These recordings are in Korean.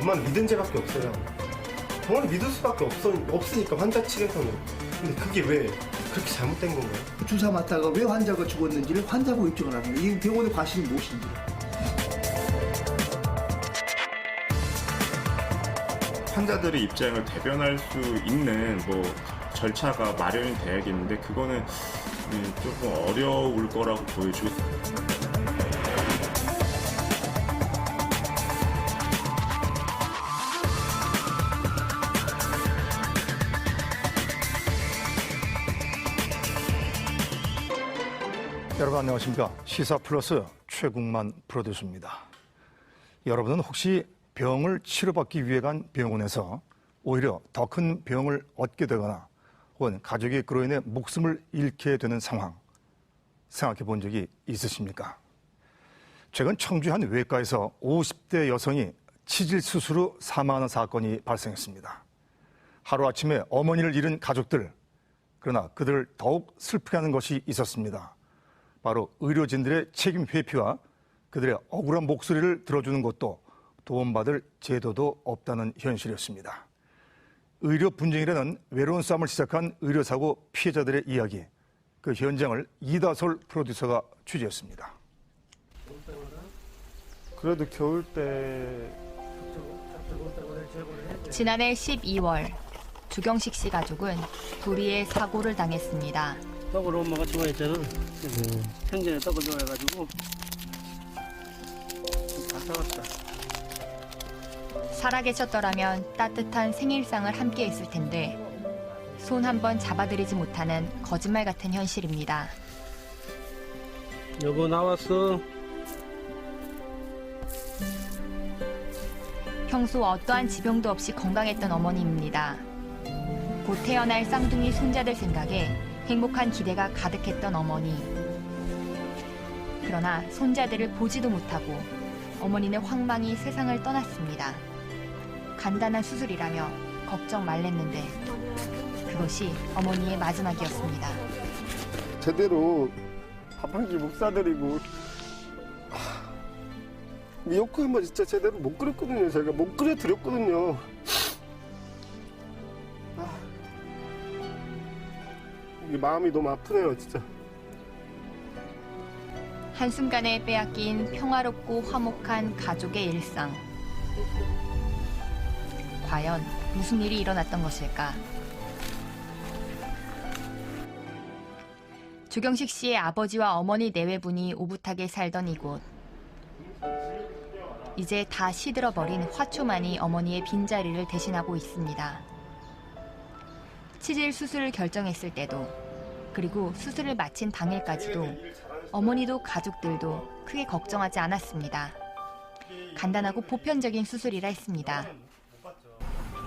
엄마는 믿은 죄밖에 없어요. 병원을 믿을 수밖에 없으니까 환자 측에서는. 근데 그게 왜 그렇게 잘못된 건가요? 주사 맞다가 왜 환자가 죽었는지를 환자가 입증을 하는 거예요. 이 병원의 과실이 무엇인지. 환자들의 입장을 대변할 수 있는 뭐 절차가 마련이 돼야겠는데 그거는 조금 어려울 거라고 보여지고. 여러분 안녕하십니까. 시사플러스 최국만 프로듀서입니다. 여러분은 혹시 병을 치료받기 위해 간 병원에서 오히려 더 큰 병을 얻게 되거나 혹은 가족이 그로 인해 목숨을 잃게 되는 상황 생각해 본 적이 있으십니까? 최근 청주 한 외과에서 50대 여성이 치질 수술 후 사망하는 사건이 발생했습니다. 하루아침에 어머니를 잃은 가족들, 그러나 그들을 더욱 슬프게 하는 것이 있었습니다. 바로 의료진들의 책임 회피와 그들의 억울한 목소리를 들어주는 것도 도움받을 제도도 없다는 현실이었습니다. 의료 분쟁이라는 외로운 싸움을 시작한 의료사고 피해자들의 이야기, 그 현장을 이다솔 프로듀서가 취재했습니다. 그래도 겨울 때 지난해 12월 주경식 씨 가족은 도리에 사고를 당했습니다. 떡을 엄마가 좋아했잖아. 생전에 떡을 좋아해가지고 다 사왔다. 살아계셨더라면 따뜻한 생일상을 함께 했을 텐데 손 한 번 잡아드리지 못하는 거짓말 같은 현실입니다. 여보 나왔어. 평소 어떠한 지병도 없이 건강했던 어머니입니다. 곧 태어날 쌍둥이 손자들 생각에 행복한 기대가 가득했던 어머니. 그러나 손자들을 보지도 못하고 어머니는 황망히 세상을 떠났습니다. 간단한 수술이라며 걱정 말랬는데 그것이 어머니의 마지막이었습니다. 제대로 밥 한 끼 못 사드리고 미역국 한번 진짜 제대로 못 끓였거든요. 제가 못 끓여드렸거든요. 이게 마음이 너무 아프네요, 진짜. 한순간에 빼앗긴 평화롭고 화목한 가족의 일상. 과연 무슨 일이 일어났던 것일까? 주경식 씨의 아버지와 어머니 내외분이 오붓하게 살던 이곳. 이제 다 시들어버린 화초만이 어머니의 빈자리를 대신하고 있습니다. 치질 수술을 결정했을 때도, 그리고 수술을 마친 당일까지도 어머니도 가족들도 크게 걱정하지 않았습니다. 간단하고 보편적인 수술이라 했습니다.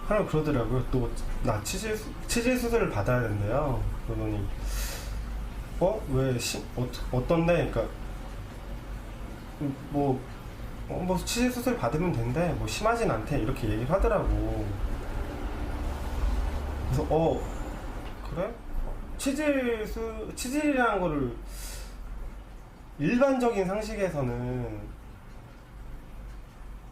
하나 그러더라고요. 또 나 치질 수술을 받아야 된대요. 그러더니 왜 어떤데? 그러니까 뭐 치질 수술 받으면 된대. 뭐 심하진 않대. 이렇게 얘기를 하더라고. 그래서 그래? 치질이라는 거를 일반적인 상식에서는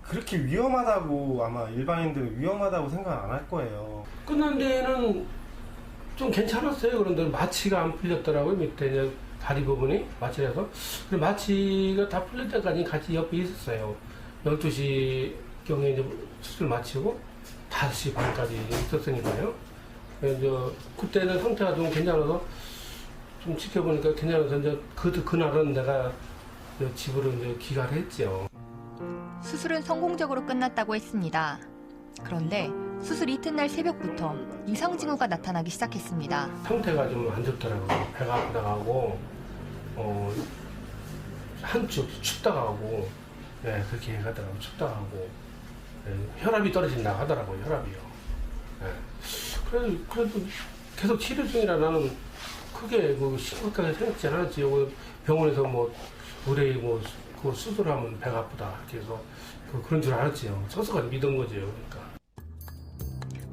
그렇게 위험하다고, 아마 일반인들은 위험하다고 생각 안 할 거예요. 끝난 데는 좀 괜찮았어요. 그런데 마취가 안 풀렸더라고요. 밑에 이제 다리 부분이 마취라서. 근데 마취가 다 풀릴 때까지 같이 옆에 있었어요. 12시경에 이제 수술 마치고 5시 반까지 있었으니까요. 그래서 그때는 상태가 좀 괜찮아서 좀 지켜보니까 괜찮아서 이제 그날은 내가 집으로 이제 귀가를 했죠. 수술은 성공적으로 끝났다고 했습니다. 그런데 수술 이튿날 새벽부터 이상 징후가 나타나기 시작했습니다. 상태가 좀 안 좋더라고요. 배가 아프다가 하고 한쪽 춥다가 하고 그렇게 하더라고요. 춥다가 하고 혈압이 떨어진다고 하더라고요. 혈압이요. 그래도 계속 치료 중이라 나는 크게 심각하게 생각지 않았지. 병원에서 의뢰 그 수술하면 배가 아프다 이렇게 해서 그런 줄 알았지요. 서서가 믿은 거죠. 그러니까.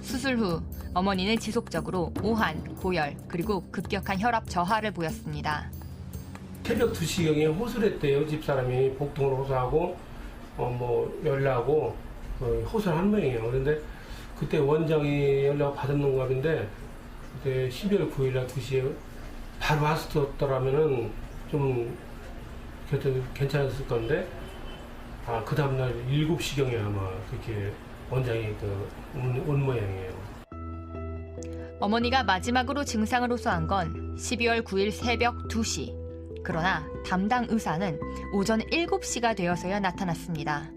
수술 후 어머니는 지속적으로 오한, 고열, 그리고 급격한 혈압 저하를 보였습니다. 새벽 2시경에 호소를 했대요. 집사람이 복통을 호소하고 열나고 호소한 모양이에요. 그런데 그때 원장이 연락 받은 농감인데 그때 12월 9일 날 2시에 바로 왔었더라면은 좀 그래도 괜찮았을 건데 그 다음날 7시경에 아마 그렇게 원장이 온 모양이에요. 어머니가 마지막으로 증상을 호소한 건 12월 9일 새벽 2시. 그러나 담당 의사는 오전 7시가 되어서야 나타났습니다.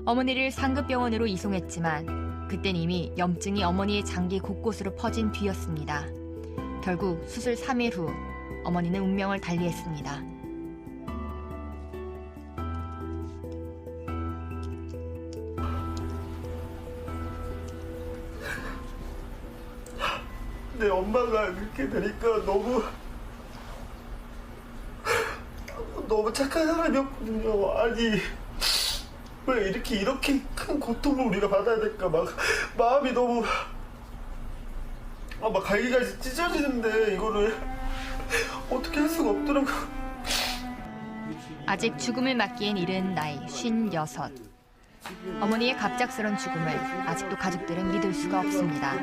어머니를 상급병원으로 이송했지만 그땐 이미 염증이 어머니의 장기 곳곳으로 퍼진 뒤였습니다. 결국 수술 3일 후 어머니는 운명을 달리했습니다. 내 엄마가 그렇게 되니까 너무 착한 사람이었거든요. 아니 왜 이렇게 큰 고통을 우리가 받아야 될까 막 마음이 너무 막 갈기갈기 찢어지는데 이거를 어떻게 할 수가 없더라고. 아직 죽음을 맞기엔 이른 나이 56. 어머니의 갑작스런 죽음을 아직도 가족들은 믿을 수가 없습니다.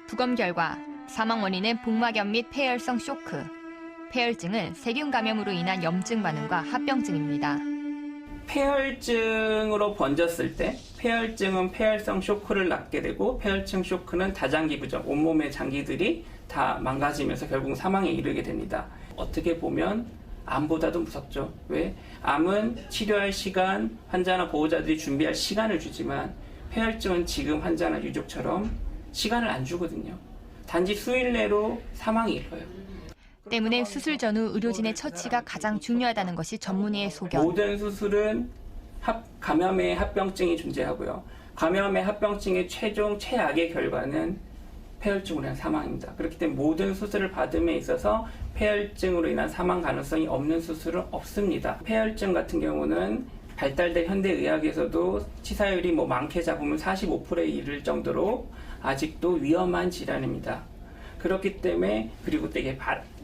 부검 결과 사망 원인은 복막염 및 폐혈성 쇼크. 폐혈증은 세균 감염으로 인한 염증 반응과 합병증입니다. 폐혈증으로 번졌을 때 폐혈증은 폐혈성 쇼크를 낳게 되고 폐혈증 쇼크는 다장기 부종, 온몸의 장기들이 다 망가지면서 결국 사망에 이르게 됩니다. 어떻게 보면 암보다도 무섭죠. 왜? 암은 치료할 시간, 환자나 보호자들이 준비할 시간을 주지만 폐혈증은 지금 환자나 유족처럼 시간을 안 주거든요. 단지 수일 내로 사망이 이뤄요. 때문에 수술 전후 의료진의 처치가 가장 중요하다는 것이 전문의의 소견. 모든 수술은 감염의 합병증이 존재하고요. 감염의 합병증의 최종 최악의 결과는 폐혈증으로 인한 사망입니다. 그렇기 때문에 모든 수술을 받음에 있어서 폐혈증으로 인한 사망 가능성이 없는 수술은 없습니다. 폐혈증 같은 경우는 발달된 현대의학에서도 치사율이 많게 잡으면 45%에 이를 정도로 아직도 위험한 질환입니다. 그렇기 때문에 그리고 되게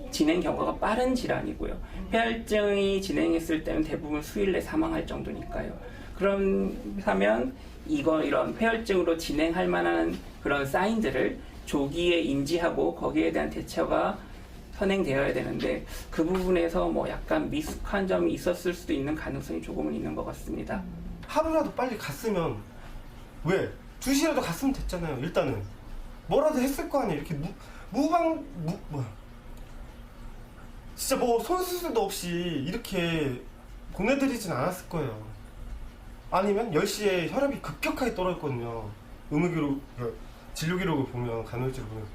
진행 경과가 빠른 질환이고요. 폐혈증이 진행했을 때는 대부분 수일 내 사망할 정도니까요. 그렇다면 이런 폐혈증으로 진행할 만한 그런 사인들을 조기에 인지하고 거기에 대한 대처가 선행되어야 되는데 그 부분에서 약간 미숙한 점이 있었을 수도 있는 가능성이 조금은 있는 것 같습니다. 하루라도 빨리 갔으면 왜? 2시라도 갔으면 됐잖아요. 일단은 뭐라도 했을 거 아니에요. 이렇게 진짜 손수술도 없이 이렇게 보내드리진 않았을 거예요. 아니면 10시에 혈압이 급격하게 떨어졌거든요. 진료 기록을 보면, 간호일지를 보면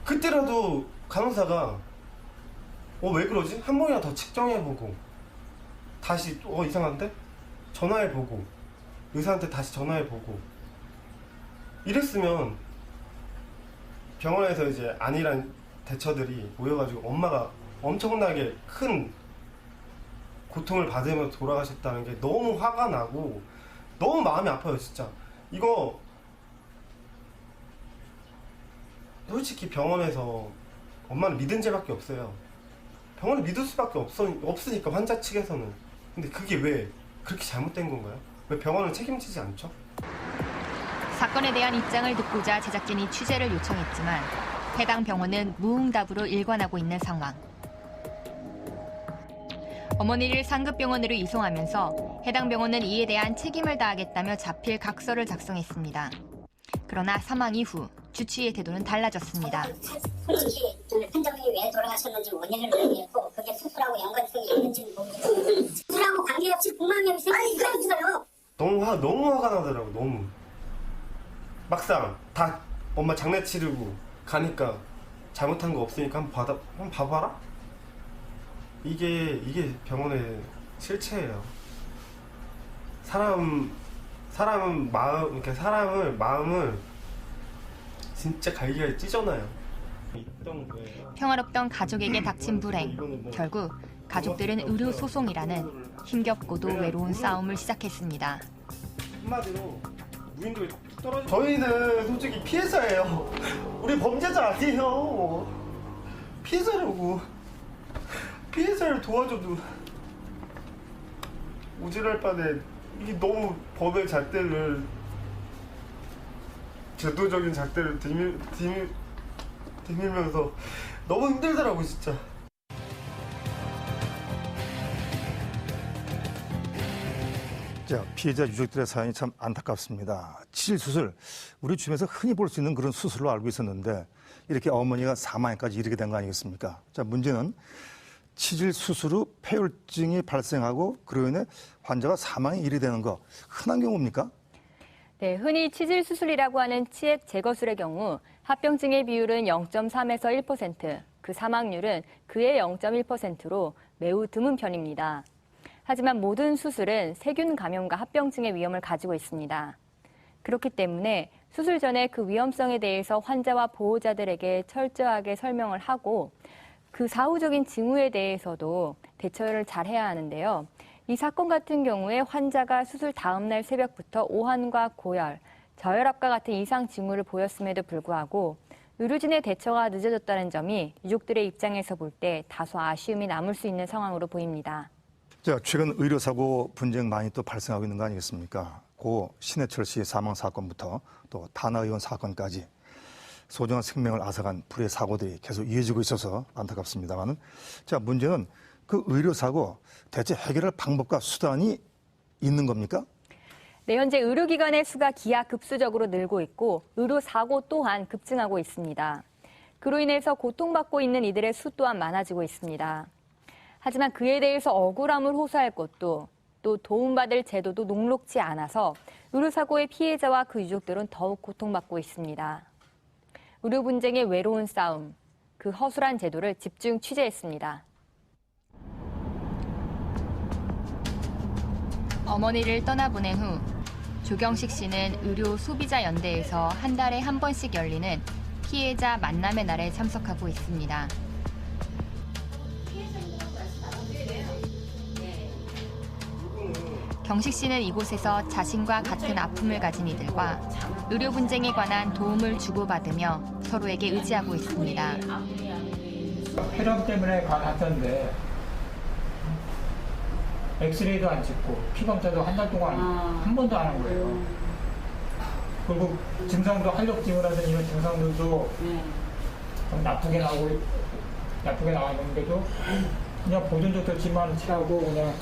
그때라도 간호사가 왜 그러지? 한 번이나 더 측정해보고 다시 이상한데? 전화해보고 의사한테 다시 전화해보고 이랬으면 병원에서 이제 안일한 대처들이 모여가지고 엄마가 엄청나게 큰 고통을 받으면서 돌아가셨다는 게 너무 화가 나고 너무 마음이 아파요. 진짜 이거 솔직히 병원에서 엄마는 믿은 죄밖에 없어요. 병원을 믿을 수밖에 없으니까 환자 측에서는. 근데 그게 왜 그렇게 잘못된 건가요? 왜 병원을 책임지지 않죠? 사건에 대한 입장을 듣고자 제작진이 취재를 요청했지만 해당 병원은 무응답으로 일관하고 있는 상황. 어머니를 상급병원으로 이송하면서 해당 병원은 이에 대한 책임을 다하겠다며 자필 각서를 작성했습니다. 그러나 사망 이후 주치의의 태도는 달라졌습니다. 솔직히 판정이 왜 돌아가셨는지 원인을 모르겠고 그게 수술하고 연관성이 있는지 모르겠고 수술하고 관계없이 복막염이 생기니까 있어요. 너무 화가 나더라고. 너무 막상 다 엄마 장례 치르고 가니까 잘못한 거 없으니까 한번 봐봐라. 이게 병원의 실체예요. 사람은 마음을 진짜 갈기갈기 찢어놔요. 평화롭던 가족에게 닥친 불행. 결국 가족들은 의료 소송이라는 힘겹고도 외로운 싸움을 시작했습니다. 한마디로 무인도에 뚝 떨어져. 저희는 솔직히 피해자예요. 우리 범죄자 아니에요. 피해자라고. 피해자를 도와줘도 오지랖 바에 이게 너무 법의 잣대를 제도적인 잣대를 디밀면서 너무 힘들더라고 진짜. 자, 피해자 유족들의 사연이 참 안타깝습니다. 치질 수술, 우리 주변에서 흔히 볼 수 있는 그런 수술로 알고 있었는데 이렇게 어머니가 사망까지 이르게 된 거 아니겠습니까? 자, 문제는 치질 수술 후 폐혈증이 발생하고 그로 인해 환자가 사망에 이르게 되는 거 흔한 경우입니까? 네, 흔히 치질 수술이라고 하는 치액 제거술의 경우 합병증의 비율은 0.3에서 1%, 그 사망률은 그의 0.1%로 매우 드문 편입니다. 하지만 모든 수술은 세균 감염과 합병증의 위험을 가지고 있습니다. 그렇기 때문에 수술 전에 그 위험성에 대해서 환자와 보호자들에게 철저하게 설명을 하고 그 사후적인 징후에 대해서도 대처를 잘 해야 하는데요. 이 사건 같은 경우에 환자가 수술 다음 날 새벽부터 오한과 고열, 저혈압과 같은 이상 징후를 보였음에도 불구하고 의료진의 대처가 늦어졌다는 점이 유족들의 입장에서 볼 때 다소 아쉬움이 남을 수 있는 상황으로 보입니다. 자, 최근 의료사고 분쟁 많이 또 발생하고 있는 거 아니겠습니까? 고 신해철 씨 사망 사건부터 또 다나 의원 사건까지 소중한 생명을 앗아간 불의 사고들이 계속 이어지고 있어서 안타깝습니다만은, 자, 문제는 그 의료사고 대체 해결할 방법과 수단이 있는 겁니까? 네, 현재 의료기관의 수가 기하급수적으로 늘고 있고 의료사고 또한 급증하고 있습니다. 그로 인해서 고통받고 있는 이들의 수 또한 많아지고 있습니다. 하지만 그에 대해서 억울함을 호소할 것도 또 도움받을 제도도 녹록지 않아서 의료사고의 피해자와 그 유족들은 더욱 고통받고 있습니다. 의료 분쟁의 외로운 싸움, 그 허술한 제도를 집중 취재했습니다. 어머니를 떠나보낸 후 조경식 씨는 의료 소비자 연대에서 한 달에 한 번씩 열리는 피해자 만남의 날에 참석하고 있습니다. 경식 씨는 이곳에서 자신과 같은 아픔을 가진 이들과 의료 분쟁에 관한 도움을 주고받으며 서로에게 의지하고 있습니다. 폐렴 때문에 갔었는데 엑스레이도 안 찍고 피검사도 한 달 동안 한 번도 안 한 거예요. 그리고 증상도 활력증후라든 이런 증상들도 나쁘게 나왔는데도 그냥 보존도 좋지만 치라고 그냥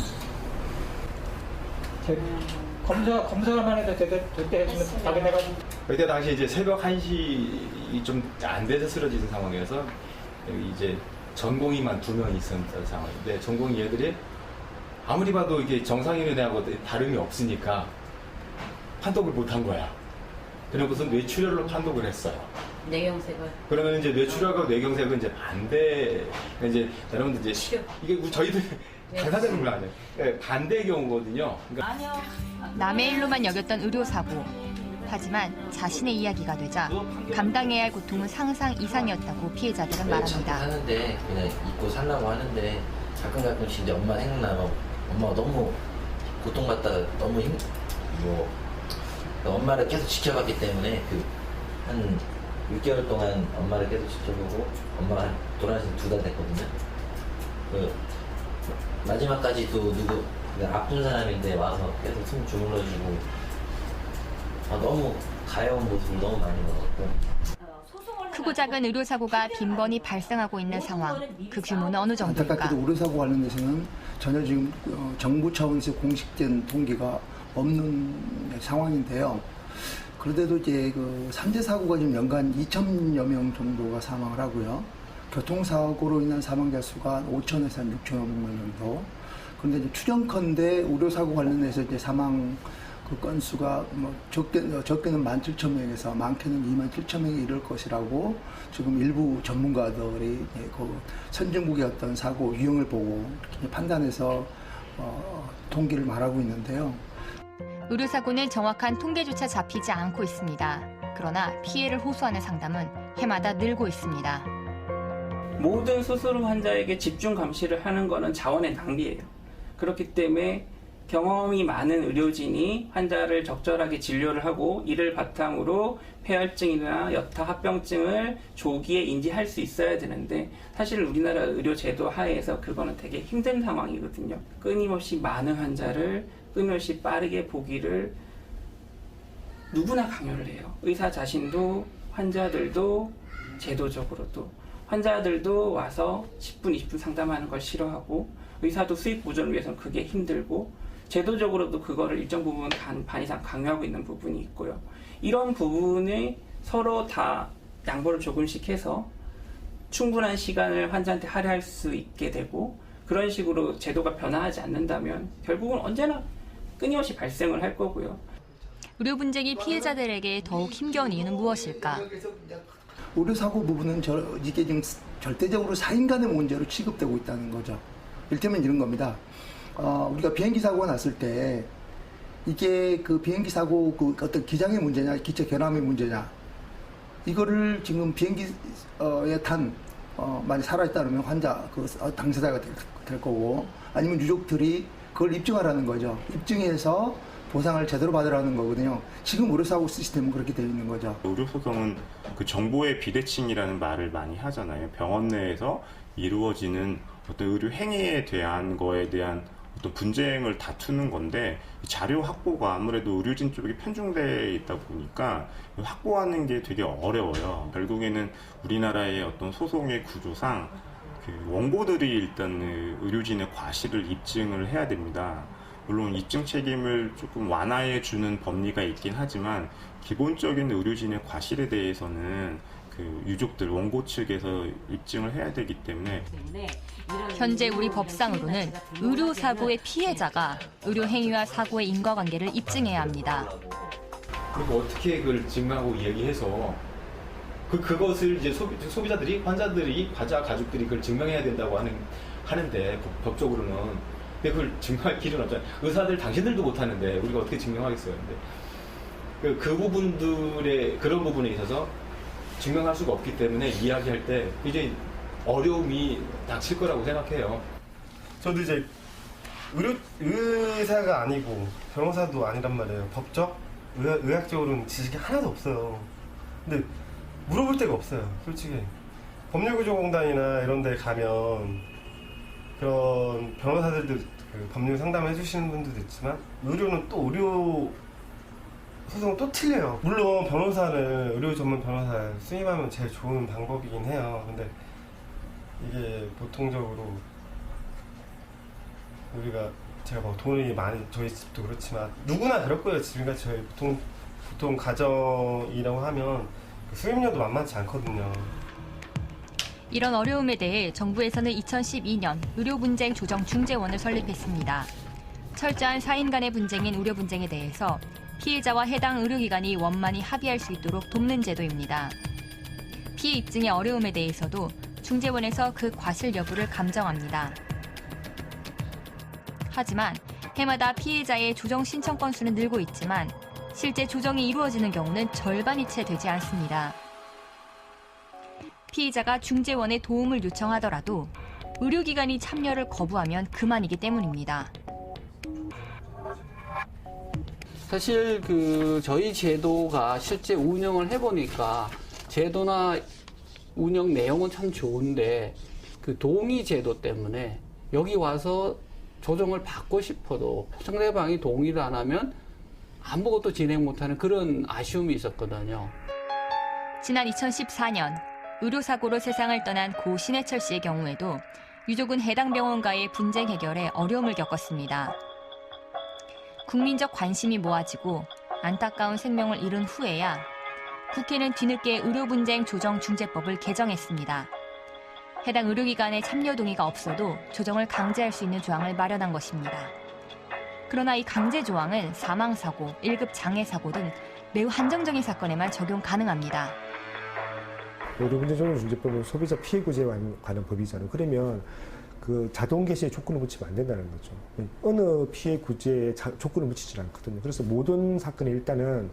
검사만 해도 그때 했으면 자기 내가 그때 당시 이제 새벽 1시 좀 안 돼서 쓰러진 상황이어서 여기 이제 전공의만 2명이 있었던 상황인데 전공의 얘들이 아무리 봐도 이게 정상인하고 다름이 없으니까 판독을 못 한 거야. 그러고서 뇌출혈로 판독을 했어요. 뇌경색을. 그러면 이제 뇌출혈과 뇌경색은 이제 반대, 이제 여러분들 이제 이게 저희들 당사자는 걸 아니에요. 네, 반대의 경우거든요. 그러니까 남의 일로만 여겼던 의료사고. 하지만 자신의 이야기가 되자 감당해야 할 고통은 상상 이상이었다고 피해자들은 말합니다. 하는데 그냥 잊고 살라고 하는데 가끔씩 이제 엄마 생각나면 엄마가 너무 고통받다가 너무 엄마를 계속 지켜봤기 때문에 한 6개월 동안 엄마를 계속 지켜보고 엄마가 돌아가신 2달 됐거든요. 마지막까지도 아픈 사람인데 와서 계속 숨 주물러주고 너무 가여운 모습을 너무 많이 먹었고. 크고 작은 의료사고가 빈번히 발생하고 있는 상황. 그 규모는 어느 정도일까? 안타깝게도 의료사고 관련해서는 전혀 지금 정부 차원에서 공식된 통계가 없는 상황인데요. 그런데도 이제 3대 사고가 지금 연간 2,000여 명 정도가 사망을 하고요. 교통사고로 인한 사망자 수가 5,000에서 6,500명 정도. 그런데 이제 추정컨대 의료사고 관련해서 이제 사망 그 건수가 적게는 17,000명에서 많게는 27,000명에 이를 것이라고 지금 일부 전문가들이 그 선진국의 어떤 사고 유형을 보고 판단해서 통계를 말하고 있는데요. 의료사고는 정확한 통계조차 잡히지 않고 있습니다. 그러나 피해를 호소하는 상담은 해마다 늘고 있습니다. 모든 수술 후 환자에게 집중 감시를 하는 것은 자원의 낭비예요. 그렇기 때문에 경험이 많은 의료진이 환자를 적절하게 진료를 하고 이를 바탕으로 폐혈증이나 여타 합병증을 조기에 인지할 수 있어야 되는데 사실 우리나라 의료 제도 하에서 그거는 되게 힘든 상황이거든요. 끊임없이 많은 환자를 끊임없이 빠르게 보기를 누구나 강요를 해요. 의사 자신도 환자들도 제도적으로도 환자들도 와서 10분, 20분 상담하는 걸 싫어하고 의사도 수익 보존을 위해서는 그게 힘들고 제도적으로도 그거를 일정 부분 반 이상 강요하고 있는 부분이 있고요. 이런 부분이 서로 다 양보를 조금씩 해서 충분한 시간을 환자한테 할애할 수 있게 되고 그런 식으로 제도가 변화하지 않는다면 결국은 언제나 끊임없이 발생을 할 거고요. 의료 분쟁이 피해자들에게 더욱 힘겨운 이유는 무엇일까? 의료사고 부분은 이게 지금 절대적으로 사인 간의 문제로 취급되고 있다는 거죠. 이를테면 이런 겁니다. 우리가 비행기 사고가 났을 때 이게 그 비행기 사고 그 어떤 기장의 문제냐, 기체 결함의 문제냐, 이거를 지금 비행기에 만약 살아있다면 환자, 당사자가 될 거고, 아니면 유족들이 그걸 입증하라는 거죠. 입증해서 보상을 제대로 받으라는 거거든요. 지금 의료사고 시스템은 그렇게 되어 있는 거죠. 의료소송은 그 정보의 비대칭이라는 말을 많이 하잖아요. 병원 내에서 이루어지는 어떤 의료 행위에 대한 거에 대한 어떤 분쟁을 다투는 건데 자료 확보가 아무래도 의료진 쪽에 편중되어 있다 보니까 확보하는 게 되게 어려워요. 결국에는 우리나라의 어떤 소송의 구조상 그 원고들이 일단 의료진의 과실을 입증을 해야 됩니다. 물론 입증 책임을 조금 완화해 주는 법리가 있긴 하지만 기본적인 의료진의 과실에 대해서는 그 유족들 원고 측에서 입증을 해야 되기 때문에 현재 우리 법상으로는 의료사고의 피해자가 의료행위와 사고의 인과관계를 입증해야 합니다. 그리고 어떻게 그걸 증명하고 이야기해서 그것을 이제 소비자들이, 환자들이, 가족들이 그걸 증명해야 된다고 하는데 법적으로는. 근데 그걸 증명할 길은 없잖아요. 의사들 당신들도 못하는데 우리가 어떻게 증명하겠어요. 근데 그 부분들의 그런 부분에 있어서 증명할 수가 없기 때문에 이야기할 때 이제 어려움이 닥칠 거라고 생각해요. 저도 이제 의사가 아니고 변호사도 아니란 말이에요. 법적, 의학적으로는 지식이 하나도 없어요. 근데 물어볼 데가 없어요. 솔직히 법률구조공단이나 이런 데 가면 그런 변호사들도 그 법률 상담해 주시는 분들도 있지만 의료는 또 의료 소송은 또 틀려요. 물론 변호사는 의료 전문 변호사 수임하면 제일 좋은 방법이긴 해요. 근데 이게 보통적으로 우리가 제가 뭐 돈이 많이 저희 집도 그렇지만 누구나 그럴 거예요. 지금까지 저희 보통 가정이라고 하면 수임료도 만만치 않거든요. 이런 어려움에 대해 정부에서는 2012년 의료분쟁조정중재원을 설립했습니다. 철저한 사인 간의 분쟁인 의료 분쟁에 대해서 피해자와 해당 의료기관이 원만히 합의할 수 있도록 돕는 제도입니다. 피해 입증의 어려움에 대해서도 중재원에서 그 과실 여부를 감정합니다. 하지만 해마다 피해자의 조정 신청 건수는 늘고 있지만 실제 조정이 이루어지는 경우는 절반이 채 되지 않습니다. 피해자가 중재원의 도움을 요청하더라도 의료기관이 참여를 거부하면 그만이기 때문입니다. 사실 저희 제도가 실제 운영을 해보니까 제도나 운영 내용은 참 좋은데 그 동의 제도 때문에 여기 와서 조정을 받고 싶어도 상대방이 동의를 안 하면 아무것도 진행 못하는 그런 아쉬움이 있었거든요. 지난 2014년 의료사고로 세상을 떠난 고 신해철 씨의 경우에도 유족은 해당 병원과의 분쟁 해결에 어려움을 겪었습니다. 국민적 관심이 모아지고 안타까운 생명을 잃은 후에야 국회는 뒤늦게 의료분쟁 조정중재법을 개정했습니다. 해당 의료기관의 참여 동의가 없어도 조정을 강제할 수 있는 조항을 마련한 것입니다. 그러나 이 강제 조항은 사망사고, 1급 장애사고 등 매우 한정적인 사건에만 적용 가능합니다. 의료분쟁조정중재법은 소비자 피해 구제에 관한 법이잖아요. 그러면 그 자동 개시에 조건을 붙이면 안 된다는 거죠. 어느 피해 구제에 조건을 붙이지 않거든요. 그래서 모든 사건에 일단은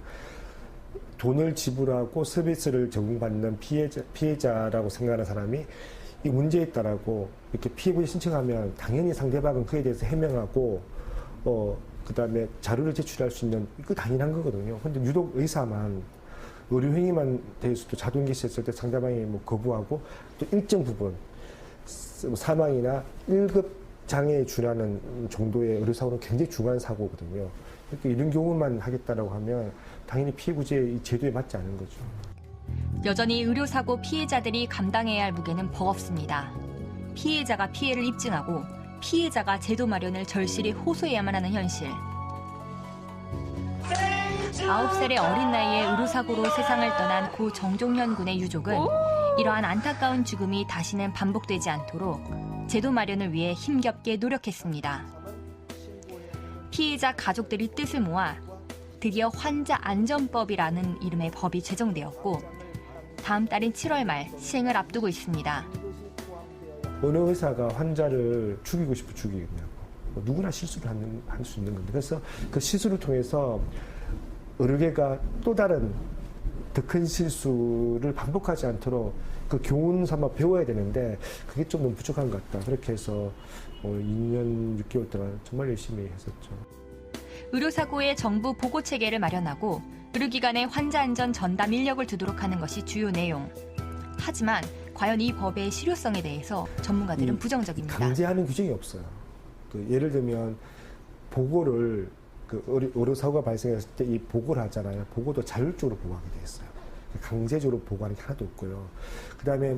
돈을 지불하고 서비스를 제공받는 피해자라고 생각하는 사람이 이 문제에 있다라고 이렇게 피해 구제 신청하면 당연히 상대방은 그에 대해서 해명하고 그다음에 자료를 제출할 수 있는 그 당연한 거거든요. 근데 유독 의사만 의료 행위만 대해서도 자동 개시했을 때 상대방이 뭐 거부하고 또 일정 부분 사망이나 1급 장애에 준하는 정도의 의료사고는 굉장히 중한 사고거든요. 그러니까 이런 경우만 하겠다라고 하면 당연히 피해구제 이 제도에 맞지 않은 거죠. 여전히 의료사고 피해자들이 감당해야 할 무게는 버겁습니다. 피해자가 피해를 입증하고 피해자가 제도 마련을 절실히 호소해야만 하는 현실. 9살의 어린 나이에 의료사고로 세상을 떠난 고 정종현 군의 유족은 이러한 안타까운 죽음이 다시는 반복되지 않도록 제도 마련을 위해 힘겹게 노력했습니다. 피해자 가족들이 뜻을 모아 드디어 환자안전법이라는 이름의 법이 제정되었고 다음 달인 7월 말 시행을 앞두고 있습니다. 어느 의사가 환자를 죽이고 싶어 죽이겠냐고. 누구나 실수를 할 수 있는 건데. 그래서 그 실수를 통해서 의료계가 또 다른 더 큰 실수를 반복하지 않도록 그 교훈 삼아 배워야 되는데 그게 좀 너무 부족한 것 같다. 그렇게 해서 2년 6개월 동안 정말 열심히 했었죠. 의료사고의 정부 보고체계를 마련하고 의료기관의 환자안전 전담 인력을 두도록 하는 것이 주요 내용. 하지만 과연 이 법의 실효성에 대해서 전문가들은 부정적입니다. 강제하는 규정이 없어요. 예를 들면 보고를 의료사고가 발생했을 때 이 보고를 하잖아요. 보고도 자율적으로 보고하게 돼 있어요. 강제적으로 보고하는 게 하나도 없고요. 그다음에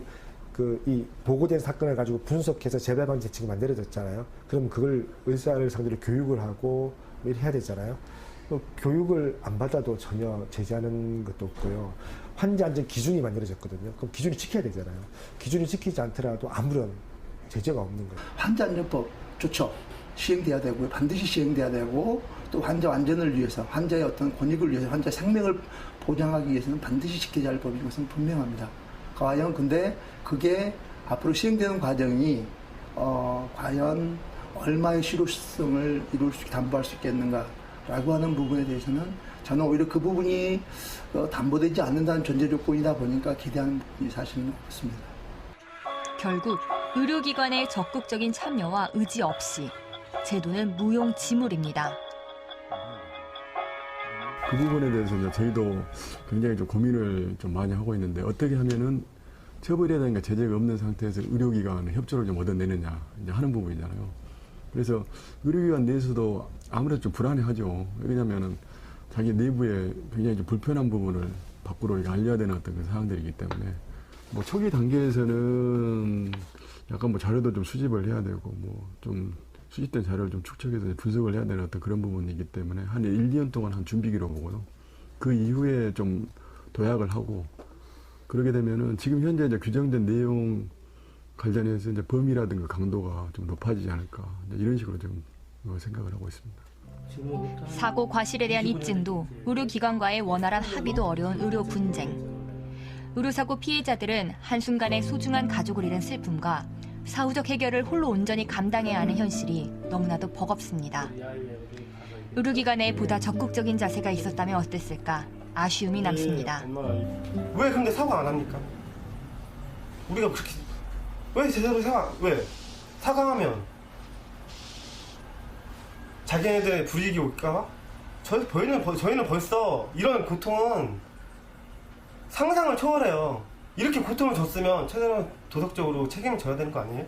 이 보고된 사건을 가지고 분석해서 재발방 대책이 만들어졌잖아요. 그럼 그걸 의사를 상대로 교육을 하고 이렇게 해야 되잖아요. 교육을 안 받아도 전혀 제재하는 것도 없고요. 환자 안전 기준이 만들어졌거든요. 그럼 기준을 지켜야 되잖아요. 기준을 지키지 않더라도 아무런 제재가 없는 거예요. 환자 안전법 좋죠. 시행돼야 되고요. 반드시 시행돼야 되고 또 환자 안전을 위해서 환자의 어떤 권익을 위해서 환자 생명을 보장하기 위해서는 반드시 지켜야 할 법인 것은 분명합니다. 과연 근데 그게 앞으로 시행되는 과정이 과연 얼마의 실효성을 담보할 수 있겠는가라고 하는 부분에 대해서는 저는 오히려 그 부분이 담보되지 않는다는 전제 조건이다 보니까 기대하는 부분이 사실은 없습니다. 결국 의료기관의 적극적인 참여와 의지 없이 제도는 무용지물입니다. 그 부분에 대해서 이제 저희도 굉장히 좀 고민을 좀 많이 하고 있는데 어떻게 하면은 처벌이라든가 제재가 없는 상태에서 의료기관의 협조를 좀 얻어내느냐 이제 하는 부분이잖아요. 그래서 의료기관 내에서도 아무래도 좀 불안해하죠. 왜냐면은 자기 내부에 굉장히 좀 불편한 부분을 밖으로 알려야 되는 어떤 그 사항들이기 때문에 뭐 초기 단계에서는 약간 뭐 자료도 좀 수집을 해야 되고 뭐 좀 수집된 자료를 좀 축적해서 분석을 해야 되는 어떤 그런 부분이기 때문에 한 1, 2년 동안 한 준비기로 보고요. 그 이후에 좀 도약을 하고 그러게 되면은 지금 현재 이제 규정된 내용 관련해서 이제 범위라든가 강도가 좀 높아지지 않을까 이런 식으로 좀 생각을 하고 있습니다. 사고 과실에 대한 입증도 의료기관과의 원활한 합의도 어려운 의료 분쟁. 의료사고 피해자들은 한순간에 소중한 가족을 잃은 슬픔과 사후적 해결을 홀로 온전히 감당해야 하는 현실이 너무나도 버겁습니다. 의료기관에 보다 적극적인 자세가 있었다면 어땠을까 아쉬움이 남습니다. 왜 근데 사과 안 합니까? 우리가 그렇게 왜 제대로 사과하면 자기네들의 불이익이 올까? 저희는 벌써 이런 고통은 상상을 초월해요. 이렇게 고통을 줬으면 최대한 도덕적으로 책임을 져야 되는 거 아니에요?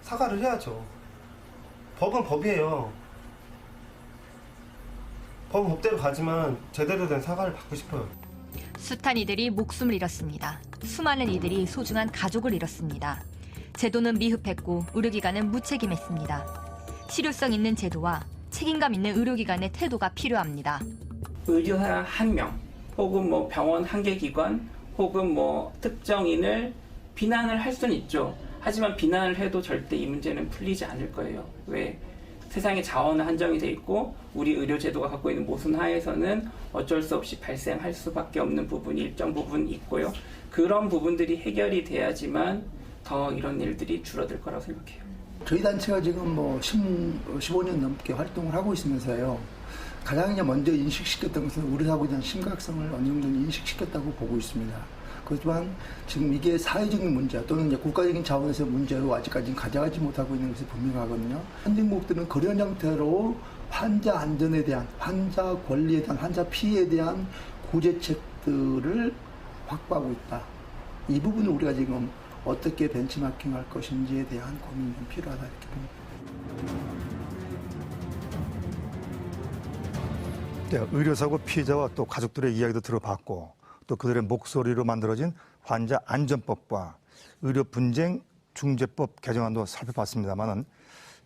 사과를 해야죠. 법은 법이에요. 법은 법대로 가지만 제대로 된 사과를 받고 싶어요. 숱한 이들이 목숨을 잃었습니다. 수많은 이들이 소중한 가족을 잃었습니다. 제도는 미흡했고 의료기관은 무책임했습니다. 실효성 있는 제도와 책임감 있는 의료기관의 태도가 필요합니다. 의료사 1명 혹은 뭐 병원 한 개 기관 혹은 뭐 특정인을 비난을 할 수는 있죠. 하지만 비난을 해도 절대 이 문제는 풀리지 않을 거예요. 왜? 세상에 자원은 한정이 돼 있고 우리 의료제도가 갖고 있는 모순 하에서는 어쩔 수 없이 발생할 수밖에 없는 부분이 일정 부분 있고요. 그런 부분들이 해결이 돼야지만 더 이런 일들이 줄어들 거라고 생각해요. 저희 단체가 지금 15년 넘게 활동을 하고 있으면서요. 가장 먼저 인식시켰던 것은 의료사고에 대한 심각성을 어느 정도 인식시켰다고 보고 있습니다. 그렇지만 지금 이게 사회적인 문제 또는 이제 국가적인 차원에서 문제로 아직까지 가져가지 못하고 있는 것이 분명하거든요. 선진국들은 그런 형태로 환자 안전에 대한, 환자 권리에 대한, 환자 피해에 대한 구제책들을 확보하고 있다. 이 부분을 우리가 지금 어떻게 벤치마킹할 것인지에 대한 고민이 좀 필요하다 이렇게 봅니다. 네, 의료사고 피해자와 또 가족들의 이야기도 들어봤고 또 그들의 목소리로 만들어진 환자 안전법과 의료 분쟁 중재법 개정안도 살펴봤습니다만은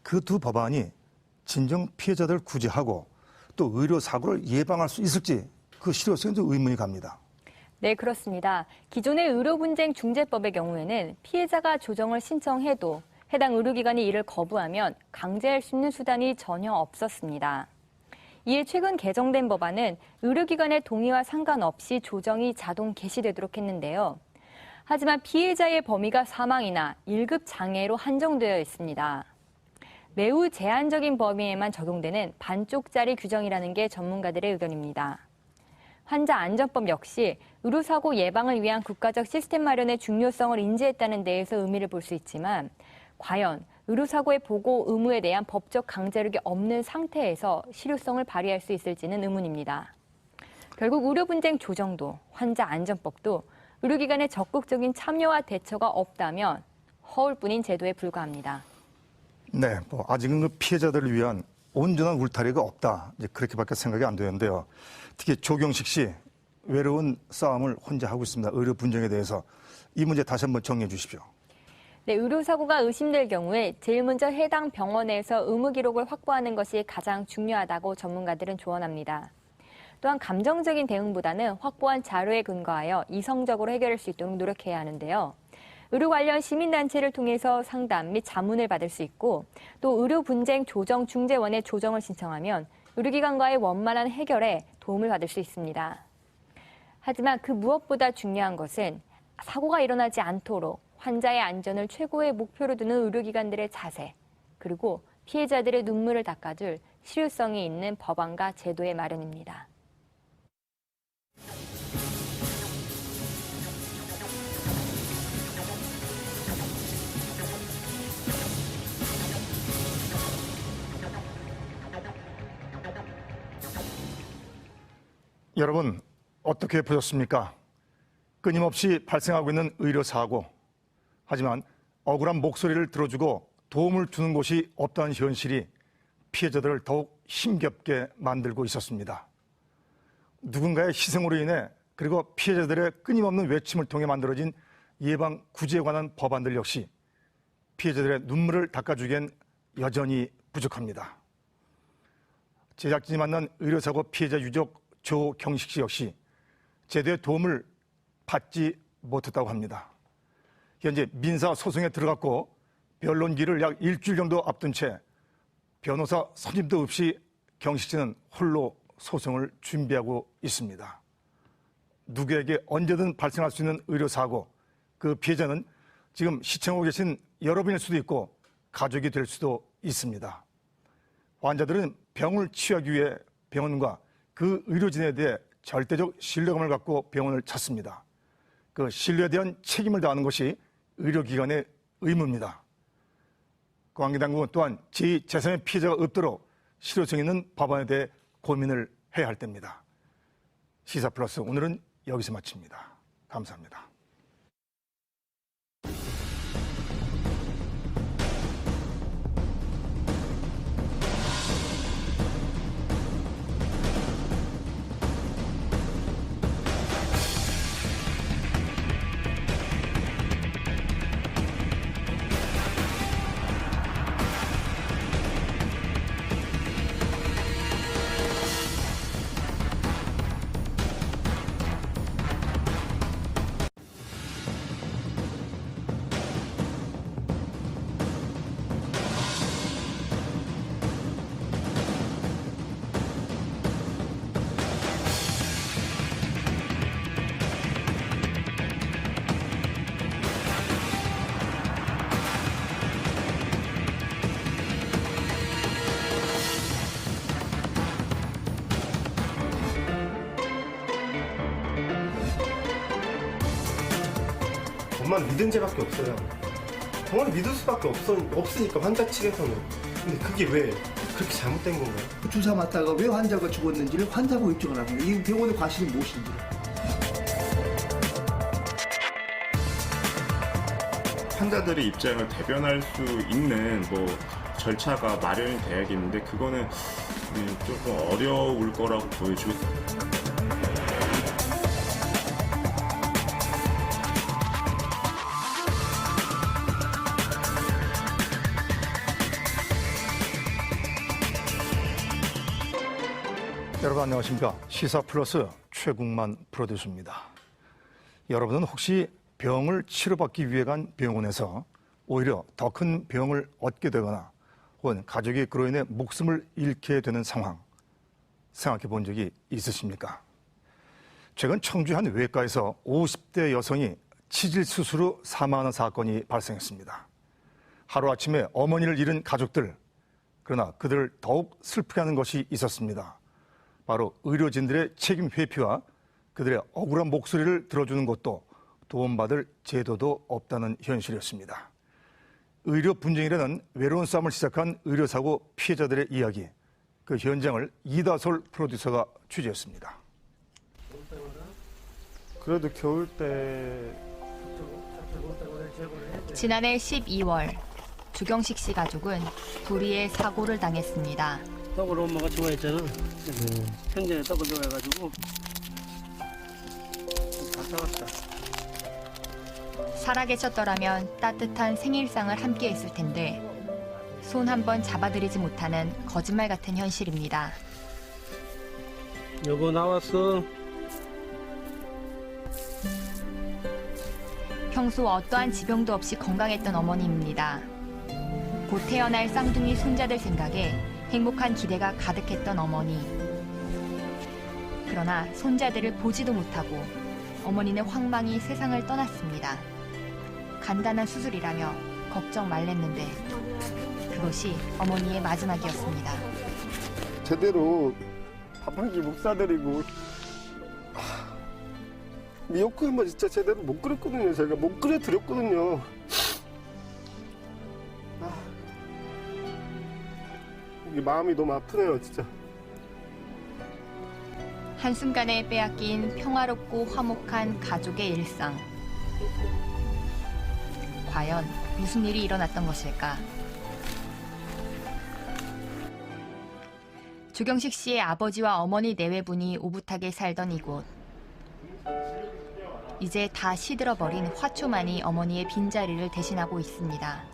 그 두 법안이 진정 피해자들을 구제하고 또 의료 사고를 예방할 수 있을지 그 실효성에 좀 의문이 갑니다. 네, 그렇습니다. 기존의 의료분쟁 중재법의 경우에는 피해자가 조정을 신청해도 해당 의료기관이 이를 거부하면 강제할 수 있는 수단이 전혀 없었습니다. 이에 최근 개정된 법안은 의료기관의 동의와 상관없이 조정이 자동 개시되도록 했는데요. 하지만 피해자의 범위가 사망이나 1급 장애로 한정되어 있습니다. 매우 제한적인 범위에만 적용되는 반쪽짜리 규정이라는 게 전문가들의 의견입니다. 환자 안전법 역시 의료사고 예방을 위한 국가적 시스템 마련의 중요성을 인지했다는 데에서 의미를 볼 수 있지만 과연 의료사고의 보고 의무에 대한 법적 강제력이 없는 상태에서 실효성을 발휘할 수 있을지는 의문입니다. 결국 의료분쟁 조정도 환자 안전법도 의료기관의 적극적인 참여와 대처가 없다면 허울뿐인 제도에 불과합니다. 네, 아직은 그 피해자들을 위한 온전한 울타리가 없다. 이제 그렇게밖에 생각이 안 되는데요. 특히 조경식 씨 외로운 싸움을 혼자 하고 있습니다. 의료 분쟁에 대해서 이 문제 다시 한번 정리해 주십시오. 네, 의료사고가 의심될 경우에 제일 먼저 해당 병원에서 의무 기록을 확보하는 것이 가장 중요하다고 전문가들은 조언합니다. 또한 감정적인 대응보다는 확보한 자료에 근거하여 이성적으로 해결할 수 있도록 노력해야 하는데요. 의료 관련 시민단체를 통해서 상담 및 자문을 받을 수 있고 또 의료분쟁 조정중재원에 조정을 신청하면 의료기관과의 원만한 해결에 도움을 받을 수 있습니다. 하지만 그 무엇보다 중요한 것은 사고가 일어나지 않도록 환자의 안전을 최고의 목표로 두는 의료기관들의 자세, 그리고 피해자들의 눈물을 닦아줄 실효성이 있는 법안과 제도의 마련입니다. 여러분 어떻게 보셨습니까? 끊임없이 발생하고 있는 의료사고. 하지만 억울한 목소리를 들어주고 도움을 주는 곳이 없다는 현실이 피해자들을 더욱 힘겹게 만들고 있었습니다. 누군가의 희생으로 인해 그리고 피해자들의 끊임없는 외침을 통해 만들어진 예방 구제에 관한 법안들 역시 피해자들의 눈물을 닦아주기엔 여전히 부족합니다. 제작진이 만난 의료사고 피해자 유족 조경식 씨 역시 제도의 도움을 받지 못했다고 합니다. 현재 민사 소송에 들어갔고 변론기를 약 일주일 정도 앞둔 채 변호사 선임도 없이 경식 씨는 홀로 소송을 준비하고 있습니다. 누구에게 언제든 발생할 수 있는 의료사고, 그 피해자는 지금 시청하고 계신 여러분일 수도 있고 가족이 될 수도 있습니다. 환자들은 병을 치유하기 위해 병원과 그 의료진에 대해 절대적 신뢰감을 갖고 병원을 찾습니다. 그 신뢰에 대한 책임을 다하는 것이 의료기관의 의무입니다. 관계당국은 또한 제2제3의 피해자가 없도록 실효성 있는 법안에 대해 고민을 해야 할 때입니다. 시사 플러스 오늘은 여기서 마칩니다. 감사합니다. 엄마는 믿은 죄밖에 없어요. 병원을 믿을 수밖에 없으니까 환자 측에서는. 근데 그게 왜 그렇게 잘못된 건가요? 그 주사 맞다가 왜 환자가 죽었는지를 환자가 입증을 합니다. 이 병원의 과실이 무엇인지. 환자들의 입장을 대변할 수 있는 절차가 마련이 돼야겠는데 그거는 조금 어려울 거라고 보여지고 여러분 안녕하십니까. 시사플러스 최국만 프로듀서입니다. 여러분은 혹시 병을 치료받기 위해 간 병원에서 오히려 더 큰 병을 얻게 되거나 혹은 가족이 그로 인해 목숨을 잃게 되는 상황 생각해 본 적이 있으십니까? 최근 청주의 한 외과에서 50대 여성이 치질 수술 후 사망하는 사건이 발생했습니다. 하루아침에 어머니를 잃은 가족들, 그러나 그들을 더욱 슬프게 하는 것이 있었습니다. 바로 의료진들의 책임 회피와 그들의 억울한 목소리를 들어주는 것도 도움받을 제도도 없다는 현실이었습니다. 의료 분쟁이라는 외로운 싸움을 시작한 의료사고 피해자들의 이야기, 그 현장을 이다솔 프로듀서가 취재했습니다. 그래도 겨울 때 지난해 12월 주경식 씨 가족은 불의의 사고를 당했습니다. 떡을 엄마가 좋아했잖아. 현장에 떡을 좋아해가지고 다 사왔다. 살아계셨더라면 따뜻한 생일상을 함께 했을 텐데 손 한 번 잡아드리지 못하는 거짓말 같은 현실입니다. 여보 나왔어. 평소 어떠한 지병도 없이 건강했던 어머니입니다. 곧 태어날 쌍둥이 손자들 생각에 행복한 기대가 가득했던 어머니. 그러나 손자들을 보지도 못하고 어머니는 황망히 세상을 떠났습니다. 간단한 수술이라며 걱정 말랬는데 그것이 어머니의 마지막이었습니다. 제대로 밥 한 끼 못 사드리고 미역국 한번 진짜 제대로 못 끓였거든요. 제가 못 끓여드렸거든요. 이게 마음이 너무 아프네요, 진짜. 한순간에 빼앗긴 평화롭고 화목한 가족의 일상. 과연 무슨 일이 일어났던 것일까? 주경식 씨의 아버지와 어머니 내외분이 오붓하게 살던 이곳. 이제 다 시들어버린 화초만이 어머니의 빈자리를 대신하고 있습니다.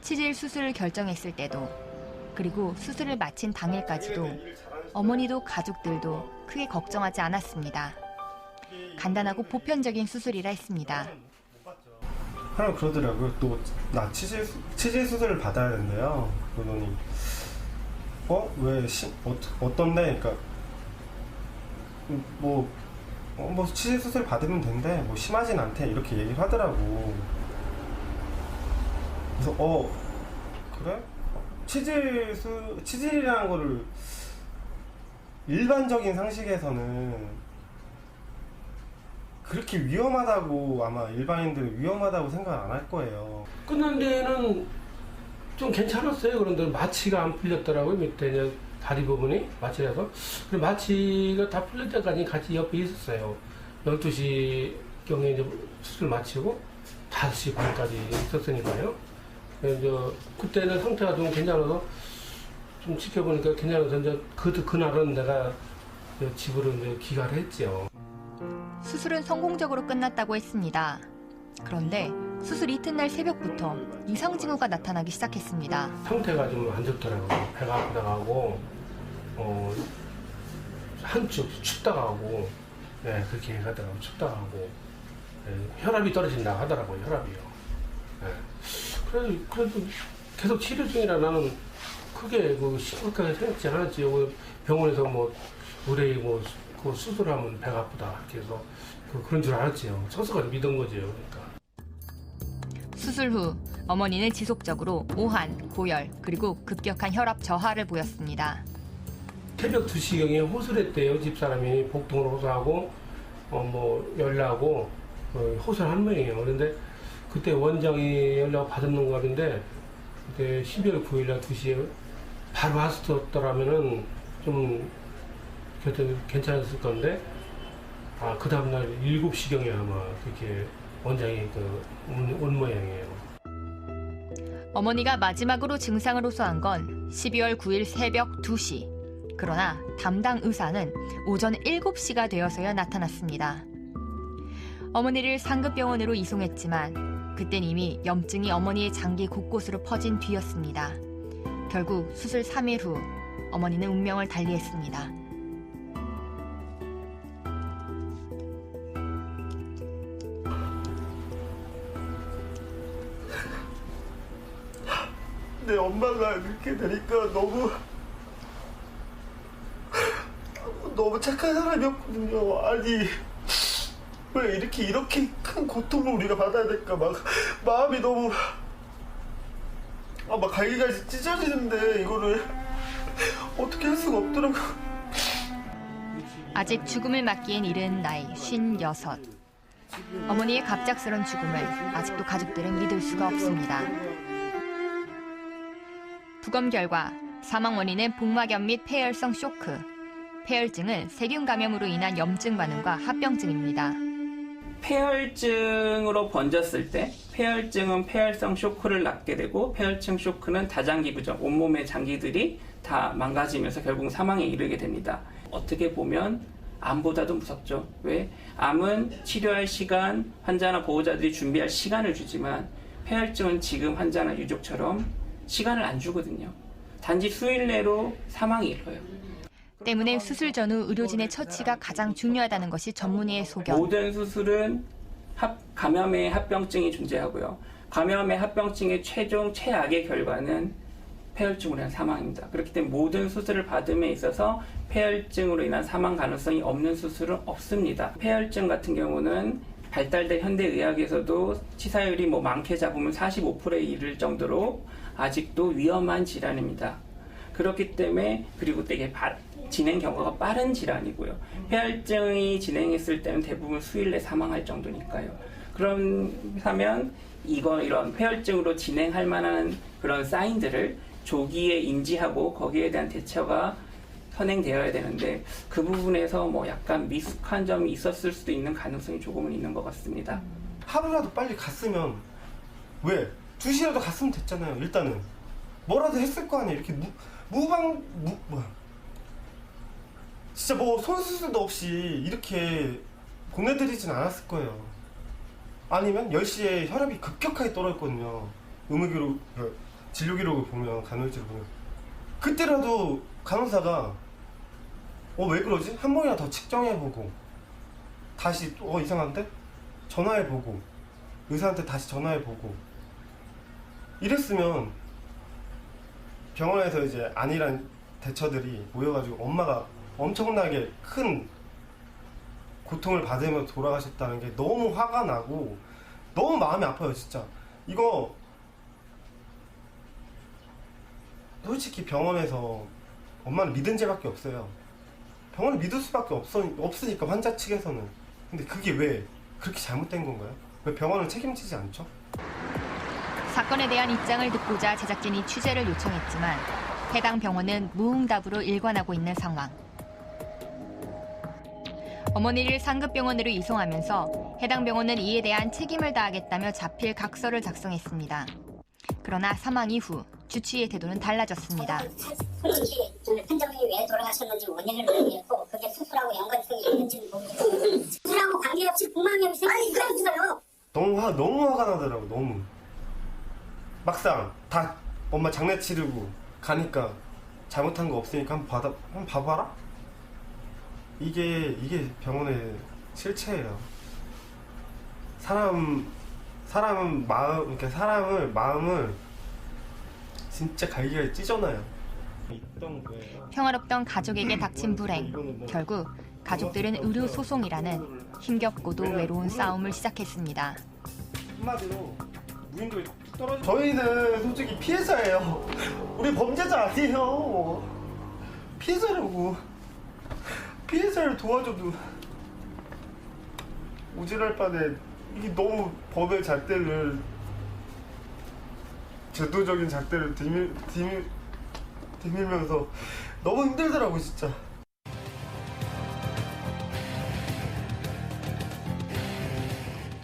치질 수술을 결정했을 때도, 그리고 수술을 마친 당일까지도 어머니도 가족들도 크게 걱정하지 않았습니다. 간단하고 보편적인 수술이라 했습니다. 하나 그러더라고요. 또 나 치질 수술을 받아야 된대요. 그러더니 왜 어떤데? 그러니까 뭐 치질 수술 받으면 된대. 뭐 심하진 않대. 이렇게 얘기를 하더라고. 그래서 그래? 치질이라는 거를 일반적인 상식에서는 그렇게 위험하다고, 아마 일반인들은 위험하다고 생각 안 할 거예요. 끝난 데는 좀 괜찮았어요. 그런데 마취가 안 풀렸더라고요. 밑에 이제 다리 부분이 마취라서. 그 마취가 다 풀릴 때까지 같이 옆에 있었어요. 12시경에 이제 수술 마치고 5시 반까지 있었으니까요. 그래서 그때는 상태가 좀 괜찮아서 좀 지켜보니까 괜찮아서 이제 그날은 내가 집으로 이제 귀가를 했죠. 수술은 성공적으로 끝났다고 했습니다. 그런데 수술 이튿날 새벽부터 이상 징후가 나타나기 시작했습니다. 상태가 좀 안 좋더라고요. 배가 아프다가 하고 한쪽 춥다가 하고 그렇게 하더라고요. 춥다가 하고 혈압이 떨어진다 하더라고요. 혈압이요. 그래도 계속 치료 중이라 나는 크게 심각하게 생각지 않았지. 병원에서 의뢰 그 수술하면 배가 아프다 이렇게 해서 그런 줄 알았지요. 서서히 믿은 거죠. 그러니까. 수술 후 어머니는 지속적으로 오한, 고열, 그리고 급격한 혈압 저하를 보였습니다. 새벽 2시경에 호소했대요. 집사람이 복통을 호소하고 열나고 호소를 한 모양이에요. 그런데 그때 원장이 연락을 받았는 거 같은데 그때 12월 9일날 2시에 바로 왔었더라면은 좀 괜찮았을 건데 그 다음날 7시경에 아마 그렇게 원장이 온 모양이에요. 어머니가 마지막으로 증상을 호소한 건 12월 9일 새벽 2시. 그러나 담당 의사는 오전 7시가 되어서야 나타났습니다. 어머니를 상급병원으로 이송했지만 그땐 이미 염증이 어머니의 장기 곳곳으로 퍼진 뒤였습니다. 결국 수술 3일 후 어머니는 운명을 달리했습니다. 내 엄마가 이렇게 되니까 너무 착한 사람이었거든요. 아니 왜 이렇게 큰 고통을 우리가 받아야 될까 막 마음이 너무 막 갈기갈기 찢어지는데 이거를 어떻게 할 수가 없더라고. 아직 죽음을 맞기엔 이른 나이 56. 어머니의 갑작스런 죽음을 아직도 가족들은 믿을 수가 없습니다. 부검 결과 사망 원인은 복막염 및 폐혈성 쇼크. 폐혈증은 세균 감염으로 인한 염증 반응과 합병증입니다. 폐혈증으로 번졌을 때 폐혈증은 폐혈성 쇼크를 낳게 되고 폐혈증 쇼크는 다장기 부종, 온몸의 장기들이 다 망가지면서 결국 사망에 이르게 됩니다. 어떻게 보면 암보다도 무섭죠. 왜? 암은 치료할 시간, 환자나 보호자들이 준비할 시간을 주지만 폐혈증은 지금 환자나 유족처럼 시간을 안 주거든요. 단지 수일 내로 사망이 이뤄요. 때문에 수술 전후 의료진의 처치가 가장 중요하다는 것이 전문의의 소견. 모든 수술은 감염의 합병증이 존재하고요. 감염의 합병증의 최종 최악의 결과는 폐혈증으로 인한 사망입니다. 그렇기 때문에 모든 수술을 받음에 있어서 폐혈증으로 인한 사망 가능성이 없는 수술은 없습니다. 폐혈증 같은 경우는 발달된 현대의학에서도 치사율이 많게 잡으면 45%에 이를 정도로 아직도 위험한 질환입니다. 그렇기 때문에 그리고 되게 진행 경과가 빠른 질환이고요. 폐혈증이 진행했을 때는 대부분 수일 내 사망할 정도니까요. 그렇다면 이런 폐혈증으로 진행할 만한 그런 사인들을 조기에 인지하고 거기에 대한 대처가 선행되어야 되는데 그 부분에서 약간 미숙한 점이 있었을 수도 있는 가능성이 조금은 있는 것 같습니다. 하루라도 빨리 갔으면 왜? 2시라도 갔으면 됐잖아요. 일단은 뭐라도 했을 거 아니에요. 이렇게 진짜 손수술도 없이 이렇게 보내드리진 않았을 거예요. 아니면 10시에 혈압이 급격하게 떨어졌거든요. 진료기록을 보면, 간헐지를 보면 그때라도 간호사가 왜 그러지? 한 번이나 더 측정해보고 다시 이상한데? 전화해보고 의사한테 다시 전화해보고 이랬으면 병원에서 이제 안일한 대처들이 모여가지고 엄마가 엄청나게 큰 고통을 받으면서 돌아가셨다는 게 너무 화가 나고 너무 마음이 아파요. 진짜 이거 솔직히 병원에서 엄마는 믿은 죄밖에 없어요. 병원을 믿을 수밖에 없으니까 환자 측에서는. 근데 그게 왜 그렇게 잘못된 건가요? 왜 병원을 책임지지 않죠? 사건에 대한 입장을 듣고자 제작진이 취재를 요청했지만 해당 병원은 무응답으로 일관하고 있는 상황. 어머니를 상급병원으로 이송하면서 해당 병원은 이에 대한 책임을 다하겠다며 자필 각서를 작성했습니다. 그러나 사망 이후 주치의의 태도는 달라졌습니다. 판정이 왜 돌아가셨는지 원인을 모르겠고 그게 수술하고 연관성이 있는지는 모르겠고 수술하고 관계없이 복막염이 생겼어요. 너무 화가 나더라고. 너무. 막상 다 엄마 장례 치르고 가니까 잘못한 거 없으니까 한번 봐봐라? 이게 병원의 실체예요. 사람을 마음을 진짜 갈기갈기 찢어놔요. 평화롭던 가족에게 닥친 불행. 결국 가족들은 의료 소송이라는 힘겹고도 외로운 싸움을 시작했습니다. 한마디로 무인도에 떨어져. 저희는 솔직히 피해자예요. 우리 범죄자 아니에요. 피해자라고. 피해자를 도와줘도 오지랄 바에 이게 너무 법의 잣대를 제도적인 잣대를 디밀면서 너무 힘들더라고 진짜.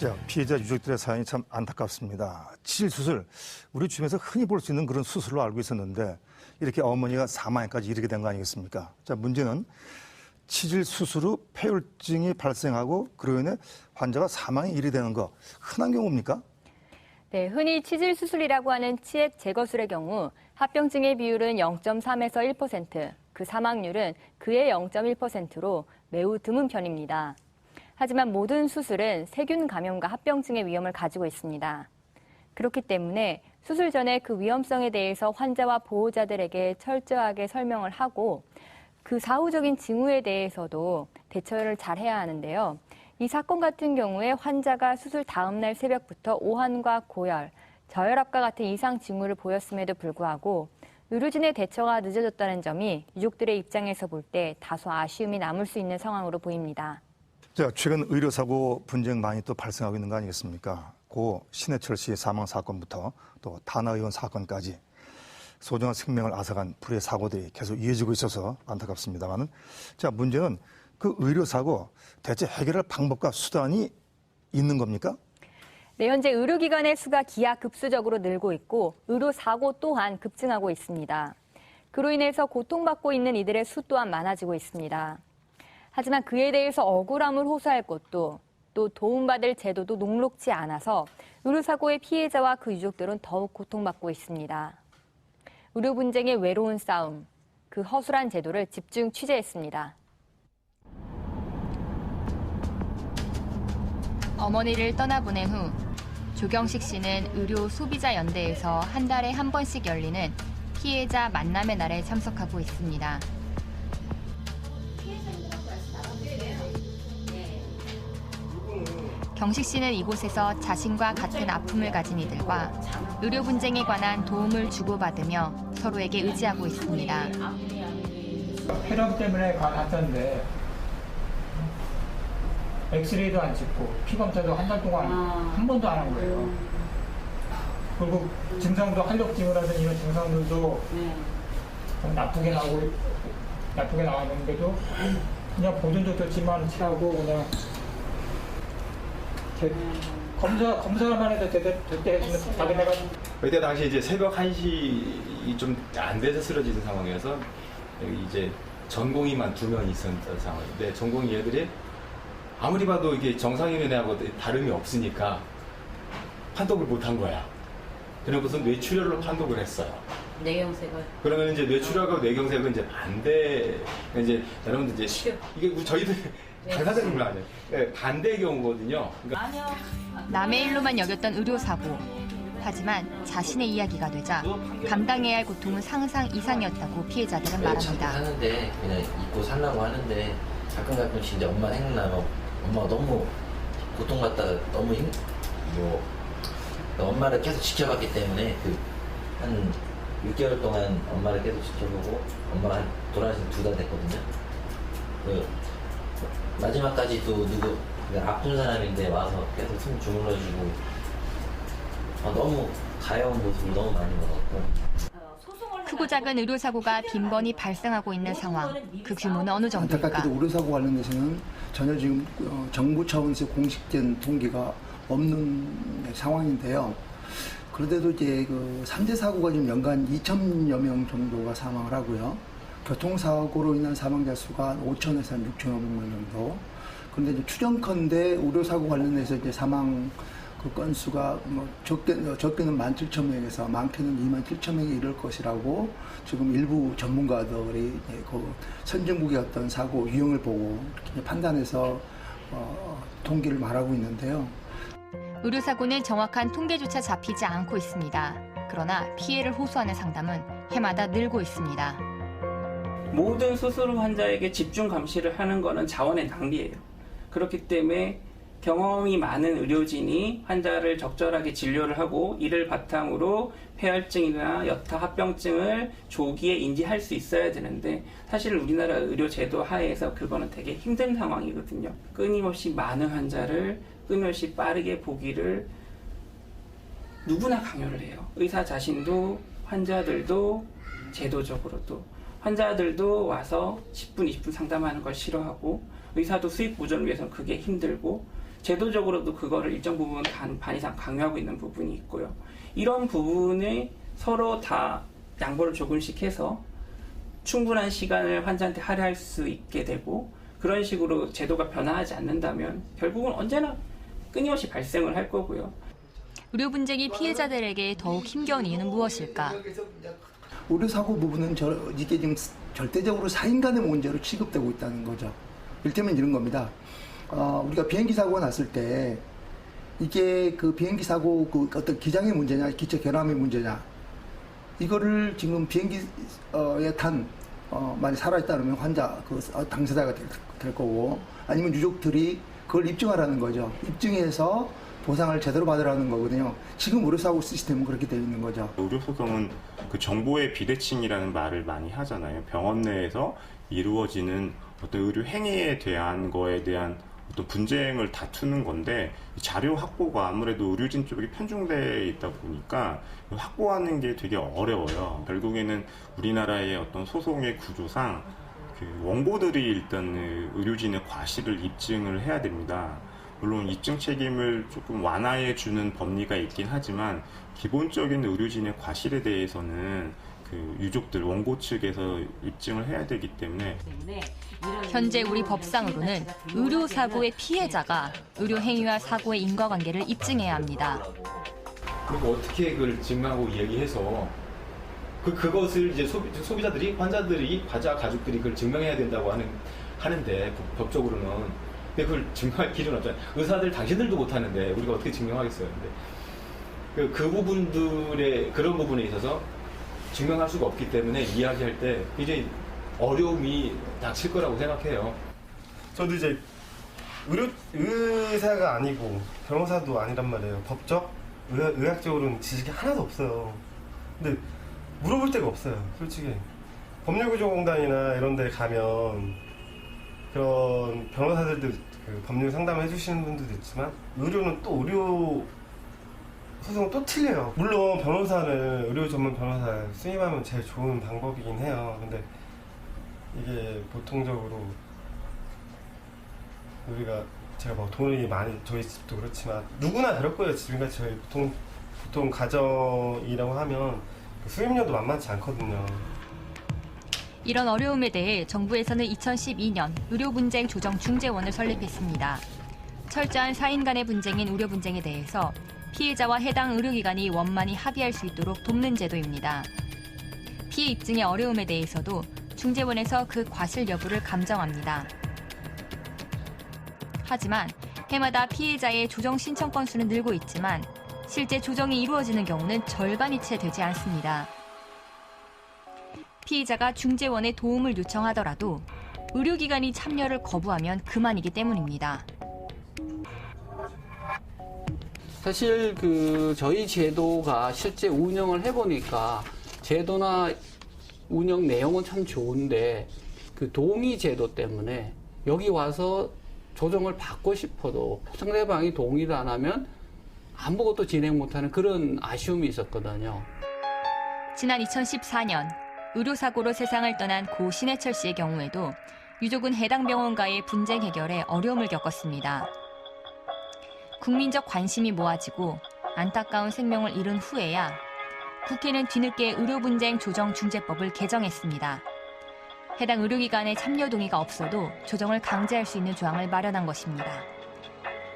자, 피해자 유족들의 사연이 참 안타깝습니다. 치질 수술, 우리 주변에서 흔히 볼 수 있는 그런 수술로 알고 있었는데 이렇게 어머니가 사망에까지 이르게 된 거 아니겠습니까? 자, 문제는 치질 수술 후 폐혈증이 발생하고 그로 인해 환자가 사망에 이르게 되는 거 흔한 경우입니까? 네, 흔히 치질 수술이라고 하는 치액 제거술의 경우 합병증의 비율은 0.3에서 1%, 그 사망률은 그의 0.1%로 매우 드문 편입니다. 하지만 모든 수술은 세균 감염과 합병증의 위험을 가지고 있습니다. 그렇기 때문에 수술 전에 그 위험성에 대해서 환자와 보호자들에게 철저하게 설명을 하고 그 사후적인 징후에 대해서도 대처를 잘 해야 하는데요. 이 사건 같은 경우에 환자가 수술 다음 날 새벽부터 오한과 고열, 저혈압과 같은 이상 징후를 보였음에도 불구하고 의료진의 대처가 늦어졌다는 점이 유족들의 입장에서 볼 때 다소 아쉬움이 남을 수 있는 상황으로 보입니다. 자, 최근 의료사고 분쟁 많이 또 발생하고 있는 거 아니겠습니까? 고 신해철 씨의 사망 사건부터 또 다나 의원 사건까지 소중한 생명을 앗아간 불의 사고들이 계속 이어지고 있어서 안타깝습니다만, 자, 문제는 그 의료사고 대체 해결할 방법과 수단이 있는 겁니까? 네, 현재 의료기관의 수가 기하급수적으로 늘고 있고 의료사고 또한 급증하고 있습니다. 그로 인해서 고통받고 있는 이들의 수 또한 많아지고 있습니다. 하지만 그에 대해서 억울함을 호소할 곳도 또 도움받을 제도도 녹록지 않아서 의료사고의 피해자와 그 유족들은 더욱 고통받고 있습니다. 의료 분쟁의 외로운 싸움, 그 허술한 제도를 집중 취재했습니다. 어머니를 떠나보낸 후 조경식 씨는 의료 소비자 연대에서 한 달에 한 번씩 열리는 피해자 만남의 날에 참석하고 있습니다. 경식 씨는 이곳에서 자신과 같은 아픔을 가진 이들과 의료 분쟁에 관한 도움을 주고받으며 서로에게 의지하고 있습니다. 혈압 때문에 갔었는데 엑스레이도 안 찍고 피검사도 한 달 동안 한 번도 안 한 거예요. 그리고 증상도 활력증후라든지 이런 증상들도 좀 나쁘게 나왔는데도 그냥 보존도 좋지만 치라고 그냥 검사만 해도 절대 했으면 자기네가 그때 당시 이제 새벽 1시 좀 안 돼서 쓰러지는 상황이어서 여기 이제 전공의만 2명 있었던 상황인데 전공의 애들이 아무리 봐도 이게 정상인의 애하고 다름이 없으니까 판독을 못 한 거야. 그러고서 뇌출혈로 판독을 했어요. 뇌경색을. 그러면 이제 뇌출혈과 뇌경색은 이제 반대, 이제 여러분들 이제 이게 저희들 잘 사는 거 아니에요? 네, 반대의 경우거든요. 그러니까 아니요. 남의 일로만 여겼던 의료사고. 하지만 자신의 이야기가 되자 감당해야 할 고통은 상상 이상이었다고 피해자들은 말합니다. 하는데 그냥 잊고 살라고 하는데 가끔씩 이제 엄마 생각나면 엄마가 너무 고통받다가 너무 엄마를 계속 지켜봤기 때문에 한 6개월 동안 엄마를 계속 지켜보고 엄마가 돌아가신 2달 됐거든요. 마지막까지도 아픈 사람인데 와서 계속 숨 주물러주고 너무 가여운 모습을 너무 많이 먹었고. 크고 작은 의료사고가 빈번히 발생하고 있는 상황. 그 규모는 어느 정도일까? 안타깝게도 의료사고 관련돼서는 전혀 지금 정부 차원에서 공식된 통계가 없는 상황인데요. 그런데도 이제 그 3대 사고가 지금 연간 2,000여 명 정도가 사망을 하고요. 교통사고로 인한 사망자 수가 5,000에서 6,500명 정도. 그런데 이제 추정컨대 의료사고 관련해서 이제 사망 그 건수가 적게는 17,000명에서 많게는 27,000명에 이를 것이라고 지금 일부 전문가들이 그 선진국의 어떤 사고 유형을 보고 이렇게 판단해서 통계를 말하고 있는데요. 의료사고는 정확한 통계조차 잡히지 않고 있습니다. 그러나 피해를 호소하는 상담은 해마다 늘고 있습니다. 모든 수술 환자에게 집중 감시를 하는 것은 자원의 낭비예요. 그렇기 때문에 경험이 많은 의료진이 환자를 적절하게 진료를 하고 이를 바탕으로 폐혈증이나 여타 합병증을 조기에 인지할 수 있어야 되는데 사실 우리나라 의료 제도 하에서 그거는 되게 힘든 상황이거든요. 끊임없이 많은 환자를 끊임없이 빠르게 보기를 누구나 강요를 해요. 의사 자신도 환자들도 제도적으로도 환자들도 와서 10분, 20분 상담하는 걸 싫어하고 의사도 수익 보전을 위해서는 그게 힘들고 제도적으로도 그거를 일정 부분 반 이상 강요하고 있는 부분이 있고요. 이런 부분이 서로 다 양보를 조금씩 해서 충분한 시간을 환자한테 할애할 수 있게 되고, 그런 식으로 제도가 변화하지 않는다면 결국은 언제나 끊임없이 발생을 할 거고요. 의료 분쟁이 피해자들에게 더욱 힘겨운 이유는 무엇일까? 의료사고 부분은 이게 지금 절대적으로 사인 간의 문제로 취급되고 있다는 거죠. 이를테면 이런 겁니다. 우리가 비행기 사고가 났을 때 이게 그 비행기 사고 그 어떤 기장의 문제냐, 기체 결함의 문제냐, 이거를 지금 비행기에 많이 살아있다 그러면 환자, 당사자가 될 거고, 아니면 유족들이 그걸 입증하라는 거죠. 입증해서 보상을 제대로 받으라는 거거든요. 지금 의료사고 시스템은 그렇게 되어 있는 거죠. 의료소송은 그 정보의 비대칭이라는 말을 많이 하잖아요. 병원 내에서 이루어지는 어떤 의료 행위에 대한 거에 대한 어떤 분쟁을 다투는 건데, 자료 확보가 아무래도 의료진 쪽이 편중되어 있다 보니까 확보하는 게 되게 어려워요. 결국에는 우리나라의 어떤 소송의 구조상 그 원고들이 일단 의료진의 과실을 입증을 해야 됩니다. 물론 입증 책임을 조금 완화해 주는 법리가 있긴 하지만, 기본적인 의료진의 과실에 대해서는 그 유족들, 원고 측에서 입증을 해야 되기 때문에, 현재 우리 법상으로는 의료사고의 피해자가 의료행위와 사고의 인과관계를 입증해야 합니다. 그리고 어떻게 그걸 증명하고 이야기해서 그것을 이제 소비자들이, 환자들이, 가족들이 그걸 증명해야 된다고 하는데 법적으로는. 근데 그걸 증명할 기준은 없잖아요. 의사들 당신들도 못하는데 우리가 어떻게 증명하겠어요. 근데 그 부분들의 그런 부분에 있어서 증명할 수가 없기 때문에 이야기할 때 굉장히 어려움이 닥칠 거라고 생각해요. 저도 이제 의사가 아니고 변호사도 아니란 말이에요. 법적, 의학적으로는 지식이 하나도 없어요. 근데 물어볼 데가 없어요, 솔직히. 법률구조공단이나 이런 데 가면 그런 변호사들도 그 법률 상담을 해주시는 분들도 있지만, 의료는 또 의료 소송은 또 틀려요. 물론 변호사는, 의료 전문 변호사 수임하면 제일 좋은 방법이긴 해요. 근데 이게 보통적으로 제가 뭐 돈이 많이, 저희 집도 그렇지만 누구나 그럴 거예요. 지금까지 저희 보통 가정이라고 하면 수임료도 만만치 않거든요. 이런 어려움에 대해 정부에서는 2012년 의료분쟁 조정중재원을 설립했습니다. 철저한 사인 간의 분쟁인 의료 분쟁에 대해서 피해자와 해당 의료기관이 원만히 합의할 수 있도록 돕는 제도입니다. 피해 입증의 어려움에 대해서도 중재원에서 그 과실 여부를 감정합니다. 하지만 해마다 피해자의 조정 신청 건수는 늘고 있지만 실제 조정이 이루어지는 경우는 절반이 채 되지 않습니다. 피해자가 중재원의 도움을 요청하더라도 의료기관이 참여를 거부하면 그만이기 때문입니다. 사실 저희 제도가 실제 운영을 해보니까 제도나 운영 내용은 참 좋은데, 그 동의 제도 때문에 여기 와서 조정을 받고 싶어도 상대방이 동의를 안 하면 아무것도 진행 못하는 그런 아쉬움이 있었거든요. 지난 2014년 의료사고로 세상을 떠난 고 신해철 씨의 경우에도 유족은 해당 병원과의 분쟁 해결에 어려움을 겪었습니다. 국민적 관심이 모아지고 안타까운 생명을 잃은 후에야 국회는 뒤늦게 의료분쟁 조정중재법을 개정했습니다. 해당 의료기관의 참여 동의가 없어도 조정을 강제할 수 있는 조항을 마련한 것입니다.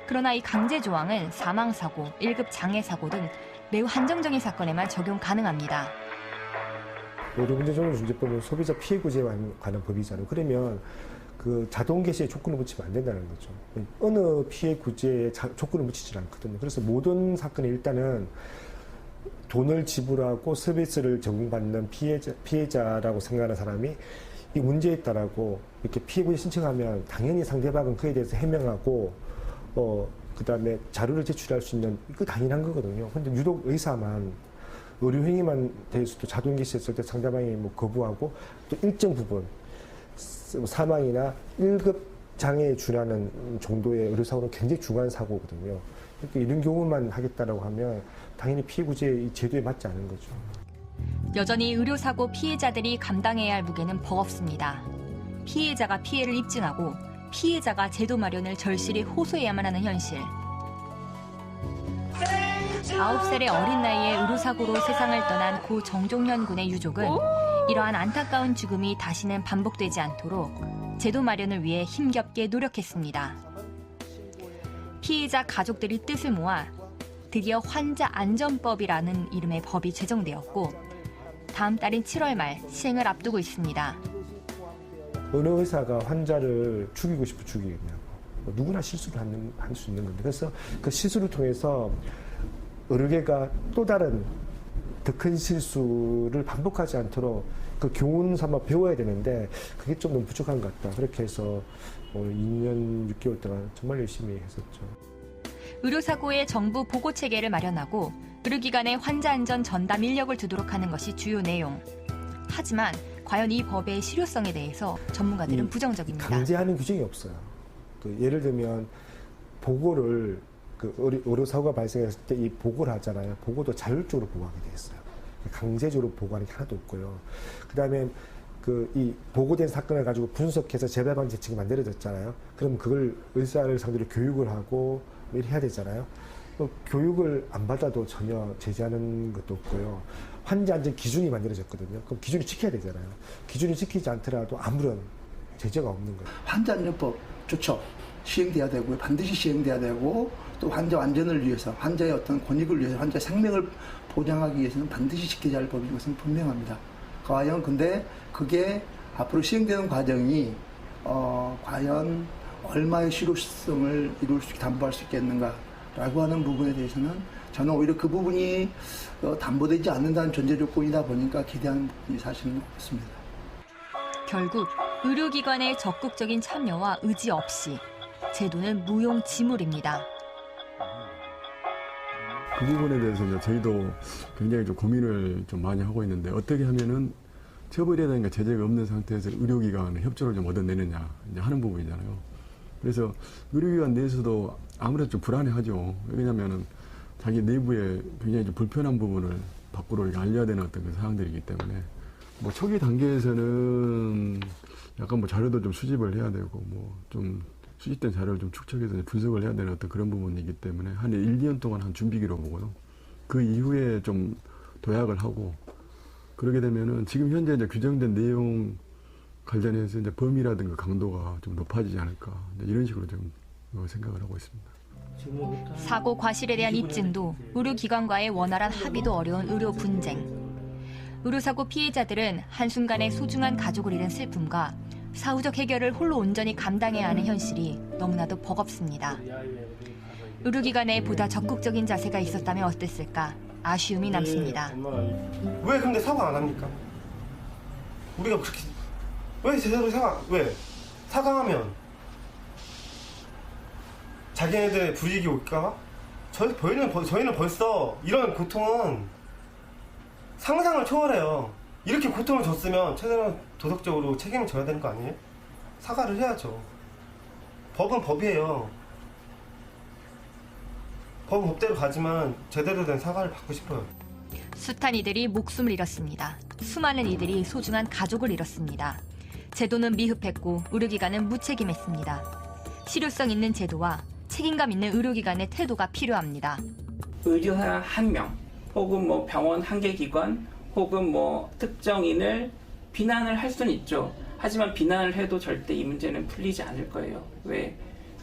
그러나 이 강제 조항은 사망사고, 1급 장애사고 등 매우 한정적인 사건에만 적용 가능합니다. 의료분쟁조정중재법은 소비자 피해 구제에 관한 법이잖아요. 그러면 그 자동 개시에 조건을 붙이면 안 된다는 거죠. 어느 피해 구제에 조건을 붙이지 않거든요. 그래서 모든 사건에 일단은 돈을 지불하고 서비스를 제공받는 피해자라고 생각하는 사람이 이 문제에 있다라고 이렇게 피해 구제 신청하면 당연히 상대방은 그에 대해서 해명하고 그다음에 자료를 제출할 수 있는, 이거 당연한 거거든요. 근데 유독 의사만 의료행위만 대해서도 자동 개시했을 때 상대방이 뭐 거부하고 또 일정 부분 사망이나 1급 장애에 준하는 정도의 의료사고는 굉장히 중한 사고거든요. 그러니까 이런 경우만 하겠다라고 하면 당연히 피해 구제 이 제도에 맞지 않은 거죠. 여전히 의료사고 피해자들이 감당해야 할 무게는 버겁습니다. 피해자가 피해를 입증하고 피해자가 제도 마련을 절실히 호소해야만 하는 현실. 9살의 어린 나이에 의료사고로 세상을 떠난 고 정종현 군의 유족은 이러한 안타까운 죽음이 다시는 반복되지 않도록 제도 마련을 위해 힘겹게 노력했습니다. 피해자 가족들이 뜻을 모아 드디어 환자 안전법이라는 이름의 법이 제정되었고 다음 달인 7월 말 시행을 앞두고 있습니다. 어느 의사가 환자를 죽이고 싶어 죽이겠냐고. 누구나 실수를 할 수 있는 건데. 그래서 그 실수를 통해서 의료계가 또 다른 더 큰 실수를 반복하지 않도록 그 교훈 삼아 배워야 되는데 그게 좀 너무 부족한 것 같다. 그렇게 해서 2년 6개월 동안 정말 열심히 했었죠. 의료사고의 정부 보고체계를 마련하고 의료기관의 환자 안전 전담 인력을 두도록 하는 것이 주요 내용. 하지만 과연 이 법의 실효성에 대해서 전문가들은 부정적입니다. 강제하는 규정이 없어요. 예를 들면 보고를 의료사고가 발생했을 때 이 보고를 하잖아요. 보고도 자율적으로 보고하게 돼 있어요. 강제적으로 보고하는 게 하나도 없고요. 그다음에 이 보고된 사건을 가지고 분석해서 재발 방지 대책이 만들어졌잖아요. 그럼 그걸 의사를 상대로 교육을 하고 이렇게 해야 되잖아요. 교육을 안 받아도 전혀 제재하는 것도 없고요. 환자 안전 기준이 만들어졌거든요. 그럼 기준을 지켜야 되잖아요. 기준을 지키지 않더라도 아무런 제재가 없는 거예요. 환자 안전법 좋죠. 시행돼야 되고요. 반드시 시행돼야 되고 또 환자 안전을 위해서 환자의 어떤 권익을 위해서 환자 생명을 보장하기 위해서는 반드시 지켜야 할 법인 것은 분명합니다. 과연 근데 그게 앞으로 시행되는 과정이 과연 얼마의 실효성을 이룰 수 담보할 수 있겠는가라고 하는 부분에 대해서는 저는 오히려 그 부분이 담보되지 않는다는 전제 조건이다 보니까 기대하는 부분이 사실은 없습니다. 결국 의료기관의 적극적인 참여와 의지 없이 제도는 무용지물입니다. 그 부분에 대해서 이제 저희도 굉장히 좀 고민을 좀 많이 하고 있는데 어떻게 하면은 처벌이라든가 제재가 없는 상태에서 의료기관의 협조를 좀 얻어내느냐 이제 하는 부분이잖아요. 그래서 의료기관 내에서도 아무래도 좀 불안해하죠. 왜냐면은 자기 내부에 굉장히 좀 불편한 부분을 밖으로 알려야 되는 어떤 그 사항들이기 때문에 뭐 초기 단계에서는 약간 뭐 자료도 좀 수집을 해야 되고 뭐 좀 수집된 자료를 좀 축적해서 분석을 해야 되는 어떤 그런 부분이기 때문에 한 1, 2년 동안 한 준비기로 보고요. 그 이후에 좀 도약을 하고 그러게 되면은 지금 현재 이제 규정된 내용 관련해서 이제 범위라든가 강도가 좀 높아지지 않을까 이런 식으로 좀 생각을 하고 있습니다. 사고 과실에 대한 입증도 의료기관과의 원활한 합의도 어려운 의료 분쟁. 의료사고 피해자들은 한순간에 소중한 가족을 잃은 슬픔과 사후적 해결을 홀로 온전히 감당해야 하는 현실이 너무나도 버겁습니다. 의료기관에 보다 적극적인 자세가 있었다면 어땠을까 아쉬움이 남습니다. 왜 근데 사과 안 합니까? 우리가 그렇게 왜 제대로 사과하면 자기네들의 불이익이 올까? 저희는 벌써 이런 고통은 상상을 초월해요. 이렇게 고통을 줬으면 최대한 도덕적으로 책임을 져야 되는 거 아니에요? 사과를 해야죠. 법은 법이에요. 법은 법대로 가지만 제대로 된 사과를 받고 싶어요. 숱한 이들이 목숨을 잃었습니다. 수많은 이들이 소중한 가족을 잃었습니다. 제도는 미흡했고 의료기관은 무책임했습니다. 실효성 있는 제도와 책임감 있는 의료기관의 태도가 필요합니다. 의료사 1명 혹은 뭐 병원 한 개 기관 혹은 뭐 특정인을 비난을 할 수는 있죠. 하지만 비난을 해도 절대 이 문제는 풀리지 않을 거예요. 왜?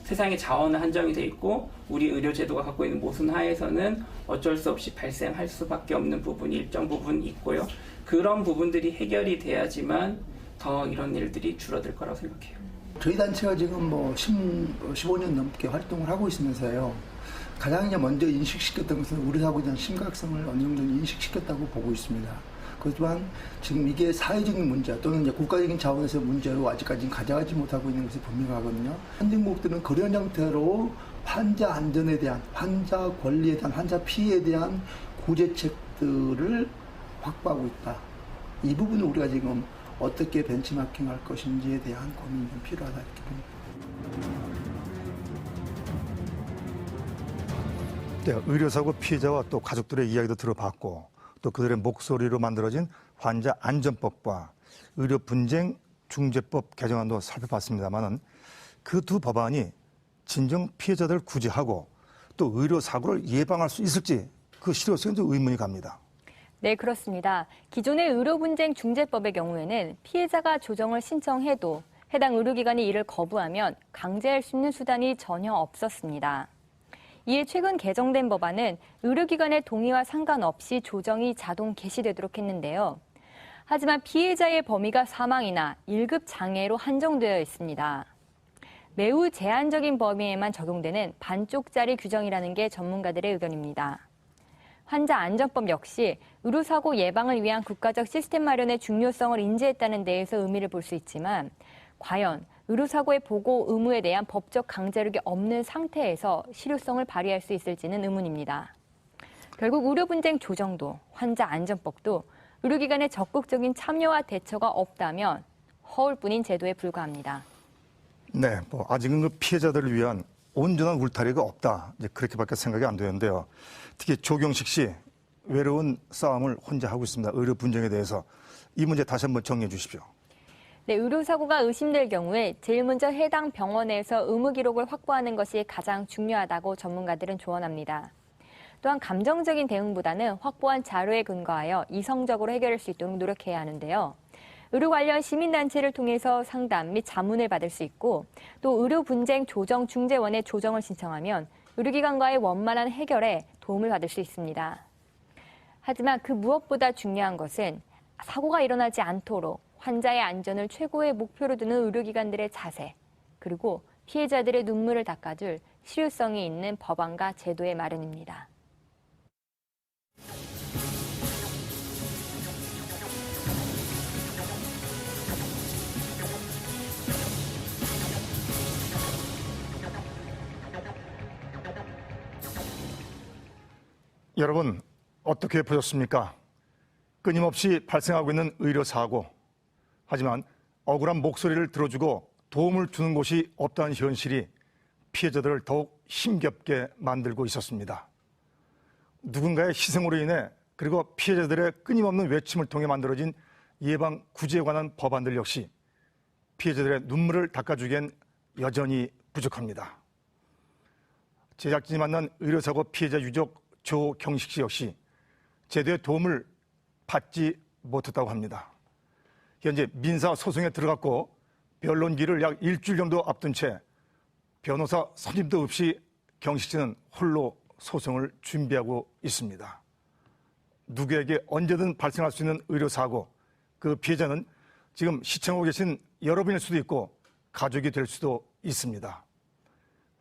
세상에 자원은 한정이 돼 있고 우리 의료제도가 갖고 있는 모순 하에서는 어쩔 수 없이 발생할 수밖에 없는 부분이 일정 부분 있고요. 그런 부분들이 해결이 돼야지만 더 이런 일들이 줄어들 거라고 생각해요. 저희 단체가 지금 15년 넘게 활동을 하고 있으면서요. 가장 먼저 인식시켰던 것은 의료사고에 대한 심각성을 어느 정도 인식시켰다고 보고 있습니다. 그렇지만 지금 이게 사회적인 문제 또는 이제 국가적인 차원에서의 문제로 아직까지는 가져가지 못하고 있는 것이 분명하거든요. 한정국들은 그런 형태로 환자 안전에 대한, 환자 권리에 대한, 환자 피해에 대한 구제책들을 확보하고 있다. 이 부분을 우리가 지금 어떻게 벤치마킹할 것인지에 대한 고민이 좀 필요하다 이렇게 봅니다. 네, 의료사고 피해자와 또 가족들의 이야기도 들어봤고 또 그들의 목소리로 만들어진 환자 안전법과 의료 분쟁 중재법 개정안도 살펴봤습니다만은 그 두 법안이 진정 피해자들을 구제하고 또 의료 사고를 예방할 수 있을지 그 실효성에 좀 의문이 갑니다. 네, 그렇습니다. 기존의 의료분쟁중재법의 경우에는 피해자가 조정을 신청해도 해당 의료기관이 이를 거부하면 강제할 수 있는 수단이 전혀 없었습니다. 이에 최근 개정된 법안은 의료기관의 동의와 상관없이 조정이 자동 개시되도록 했는데요. 하지만 피해자의 범위가 사망이나 1급 장애로 한정되어 있습니다. 매우 제한적인 범위에만 적용되는 반쪽짜리 규정이라는 게 전문가들의 의견입니다. 환자 안전법 역시 의료사고 예방을 위한 국가적 시스템 마련의 중요성을 인지했다는 데에서 의미를 볼 수 있지만 과연 의료사고의 보고 의무에 대한 법적 강제력이 없는 상태에서 실효성을 발휘할 수 있을지는 의문입니다. 결국 의료분쟁 조정도 환자 안전법도 의료기관의 적극적인 참여와 대처가 없다면 허울뿐인 제도에 불과합니다. 네, 아직은 그 피해자들을 위한 온전한 울타리가 없다. 이제 그렇게밖에 생각이 안 되는데요. 특히 조경식 씨 외로운 싸움을 혼자 하고 있습니다. 의료 분쟁에 대해서 이 문제 다시 한번 정리해 주십시오. 네, 의료사고가 의심될 경우에 제일 먼저 해당 병원에서 의무 기록을 확보하는 것이 가장 중요하다고 전문가들은 조언합니다. 또한 감정적인 대응보다는 확보한 자료에 근거하여 이성적으로 해결할 수 있도록 노력해야 하는데요. 의료 관련 시민단체를 통해서 상담 및 자문을 받을 수 있고 또 의료분쟁조정중재원에 조정을 신청하면 의료기관과의 원만한 해결에 도움을 받을 수 있습니다. 하지만 그 무엇보다 중요한 것은 사고가 일어나지 않도록 환자의 안전을 최고의 목표로 두는 의료기관들의 자세, 그리고 피해자들의 눈물을 닦아줄 실효성이 있는 법안과 제도의 마련입니다. 여러분 어떻게 보셨습니까? 끊임없이 발생하고 있는 의료사고. 하지만 억울한 목소리를 들어주고 도움을 주는 곳이 없다는 현실이 피해자들을 더욱 힘겹게 만들고 있었습니다. 누군가의 희생으로 인해 그리고 피해자들의 끊임없는 외침을 통해 만들어진 예방 구제에 관한 법안들 역시 피해자들의 눈물을 닦아주기엔 여전히 부족합니다. 제작진이 만난 의료사고 피해자 유족 조경식 씨 역시 제도의 도움을 받지 못했다고 합니다. 현재 민사소송에 들어갔고 변론기를 약 일주일 정도 앞둔 채 변호사 선임도 없이 경식 씨는 홀로 소송을 준비하고 있습니다. 누구에게 언제든 발생할 수 있는 의료사고, 그 피해자는 지금 시청하고 계신 여러분일 수도 있고 가족이 될 수도 있습니다.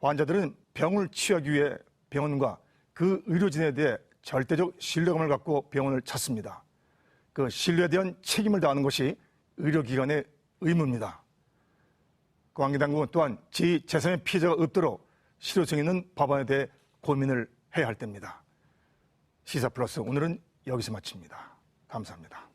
환자들은 병을 치유하기 위해 병원과 그 의료진에 대해 절대적 신뢰감을 갖고 병원을 찾습니다. 그 신뢰에 대한 책임을 다하는 것이 의료기관의 의무입니다. 관계당국은 또한 제3의 피해자가 없도록 실효성 있는 법안에 대해 고민을 해야 할 때입니다. 시사플러스 오늘은 여기서 마칩니다. 감사합니다.